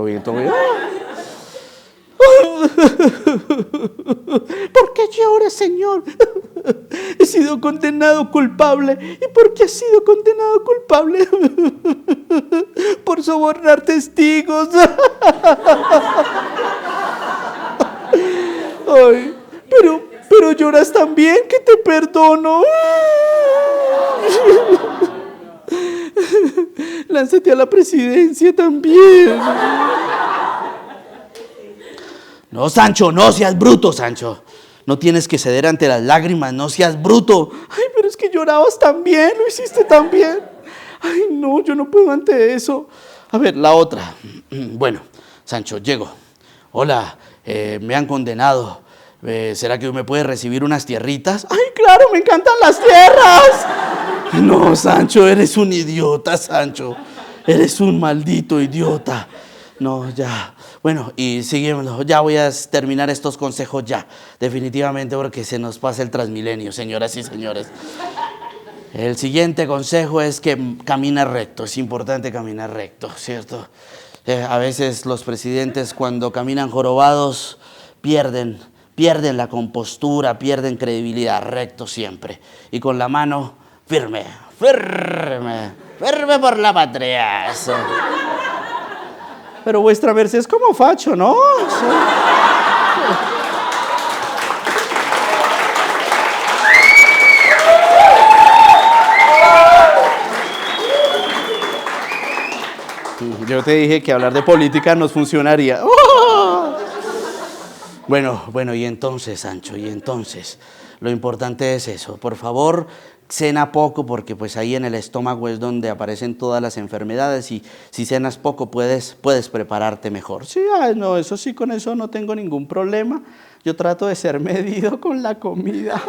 ¿Por qué lloras, Señor? He sido condenado culpable. ¿Y por qué has sido condenado culpable? Por sobornar testigos. Ay, pero lloras también, que te perdono. Lánzate a la presidencia también. No, Sancho, no seas bruto, Sancho. No tienes que ceder ante las lágrimas, no seas bruto. Ay, pero es que llorabas también, lo hiciste también. Ay, no, yo no puedo ante eso. A ver, la otra. Bueno, Sancho, llego. Hola, me han condenado. ¿Será que me puedes recibir unas tierritas? Ay, claro, me encantan las tierras. No, Sancho, eres un idiota, Sancho. Eres un maldito idiota. No, ya. Bueno, y seguimos. Ya voy a terminar estos consejos ya. Definitivamente porque se nos pasa el Transmilenio, señoras y señores. El siguiente consejo es que camina recto. Es importante caminar recto, ¿cierto? A veces los presidentes cuando caminan jorobados pierden la compostura, pierden credibilidad. Recto siempre. Y con la mano firme por la patria. Eso. Pero vuestra merced es como facho, ¿no? Yo te dije que hablar de política nos funcionaría. ¡Oh! Bueno, y entonces, Sancho, lo importante es eso. Por favor, cena poco porque pues ahí en el estómago es donde aparecen todas las enfermedades y si cenas poco puedes prepararte mejor. Sí, no, eso sí, con eso no tengo ningún problema. Yo trato de ser medido con la comida.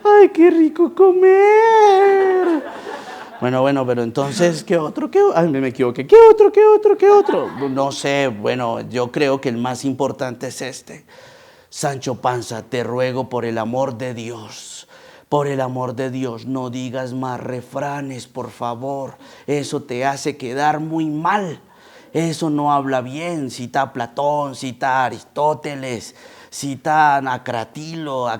¡Ay, qué rico comer! Bueno, pero entonces, ¿qué otro? Ay, me equivoqué. ¿Qué otro? No sé, bueno, yo creo que el más importante es este. Sancho Panza, te ruego por el amor de Dios, no digas más refranes, por favor. Eso te hace quedar muy mal. Eso no habla bien. Cita a Platón, cita a Aristóteles, cita a Cretilo, a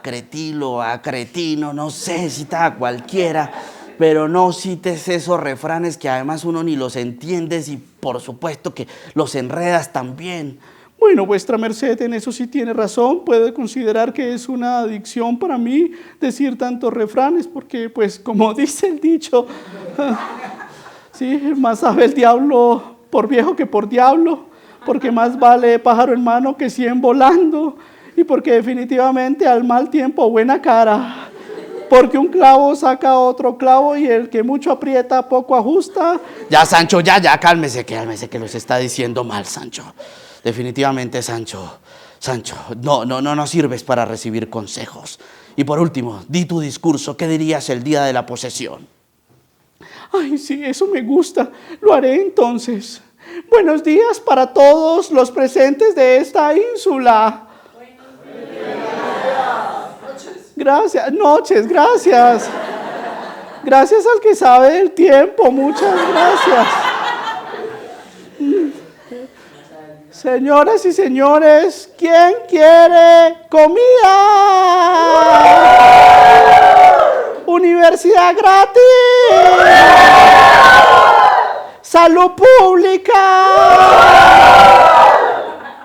Cretino, no sé, cita a cualquiera. Pero no cites esos refranes que además uno ni los entiendes y por supuesto que los enredas también. Bueno, vuestra merced en eso sí tiene razón, puede considerar que es una adicción para mí decir tantos refranes, porque pues como dice el dicho, sí, más sabe el diablo por viejo que por diablo, porque más vale pájaro en mano que 100 volando, y porque definitivamente al mal tiempo buena cara. porque un clavo saca otro clavo y el que mucho aprieta poco ajusta. Ya, Sancho, ya, cálmese, que los está diciendo mal, Sancho. Definitivamente, Sancho, no sirves para recibir consejos. Y por último, di tu discurso, ¿qué dirías el día de la posesión? Ay, sí, eso me gusta, lo haré entonces. Buenos días para todos los presentes de esta ínsula. Gracias, noches, gracias. Gracias al que sabe del tiempo, muchas gracias. Señoras y señores, ¿quién quiere comida? Universidad gratis. Salud pública.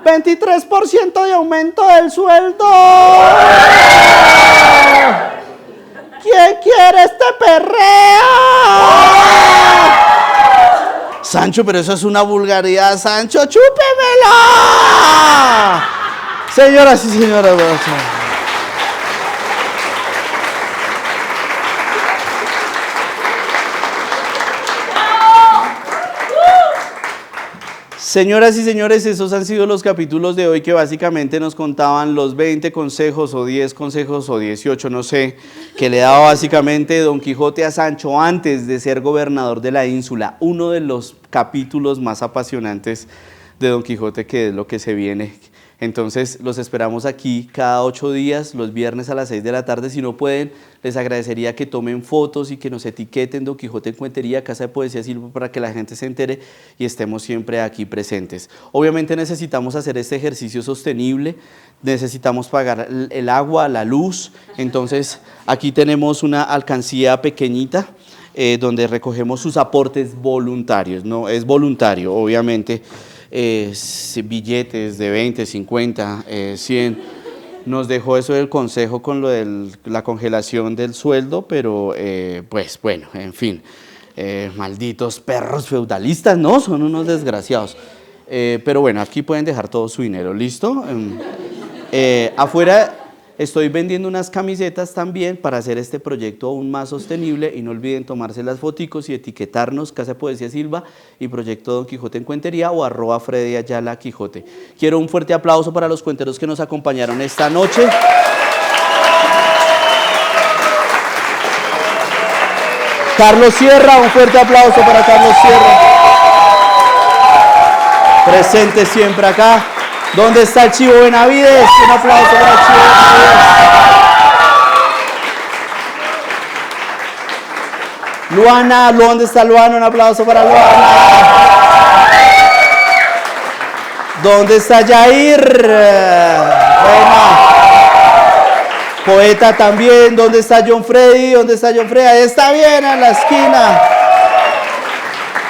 23% de aumento del sueldo. ¿Quién quiere este perreo? Sancho, pero eso es una vulgaridad, Sancho, ¡chúpemela! Señoras y señores, señoras y señores, esos han sido los capítulos de hoy que básicamente nos contaban los 20 consejos o 10 consejos o 18, no sé, que le daba básicamente Don Quijote a Sancho antes de ser gobernador de la ínsula. Uno de los capítulos más apasionantes de Don Quijote, que es lo que se viene. Entonces los esperamos aquí cada 8 días, los viernes a las 6 de la tarde. Si no pueden, les agradecería que tomen fotos y que nos etiqueten Don Quijote en Cuentería, Casa de Poesía Silva, para que la gente se entere y estemos siempre aquí presentes. Obviamente necesitamos hacer este ejercicio sostenible, necesitamos pagar el agua, la luz. Entonces aquí tenemos una alcancía pequeñita donde recogemos sus aportes voluntarios, no es voluntario, obviamente. Billetes de 20, 50, 100. Nos dejó eso del consejo con lo de la congelación del sueldo, pero pues bueno, en fin, malditos perros feudalistas, ¿no? Son unos desgraciados. Pero bueno, aquí pueden dejar todo su dinero, ¿listo? Afuera estoy vendiendo unas camisetas también para hacer este proyecto aún más sostenible, y no olviden tomarse las foticos y etiquetarnos Casa de Poesía Silva y Proyecto Don Quijote en Cuentería o @Freddy Ayala Quijote. Quiero un fuerte aplauso para los cuenteros que nos acompañaron esta noche. Carlos Sierra, un fuerte aplauso para Carlos Sierra. Presente siempre acá. ¿Dónde está el Chivo Benavides? Un aplauso para el Chivo Benavides. Luana, ¿dónde está Luana? Un aplauso para Luana. ¿Dónde está Jair? Bueno. Poeta también. ¿Dónde está John Freddy? ¿Dónde está John Freddy? Ahí está bien, en la esquina.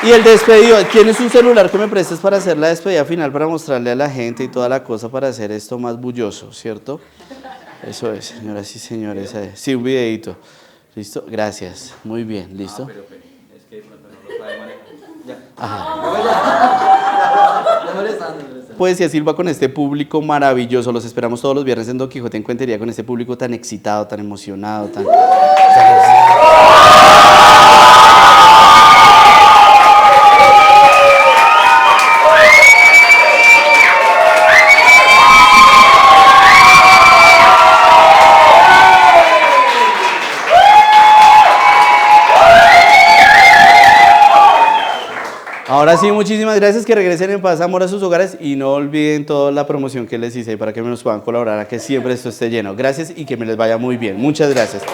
Y el despedido, ¿tienes un celular que me prestes para hacer la despedida final, para mostrarle a la gente y toda la cosa, para hacer esto más bulloso, ¿cierto? Eso es, señoras y señores. Sí, un videito. ¿Listo? Gracias. Muy bien, ¿listo? Pero, es que de pronto no lo sabe manejar. Ya. Ajá. Poesía Silva con este público maravilloso. Los esperamos todos los viernes en Don Quijote en Cuentería, con este público tan excitado, tan emocionado, tan... Ahora sí, muchísimas gracias, que regresen en paz, amor a sus hogares, y no olviden toda la promoción que les hice para que nos puedan colaborar a que siempre esto esté lleno. Gracias y que me les vaya muy bien. Muchas gracias.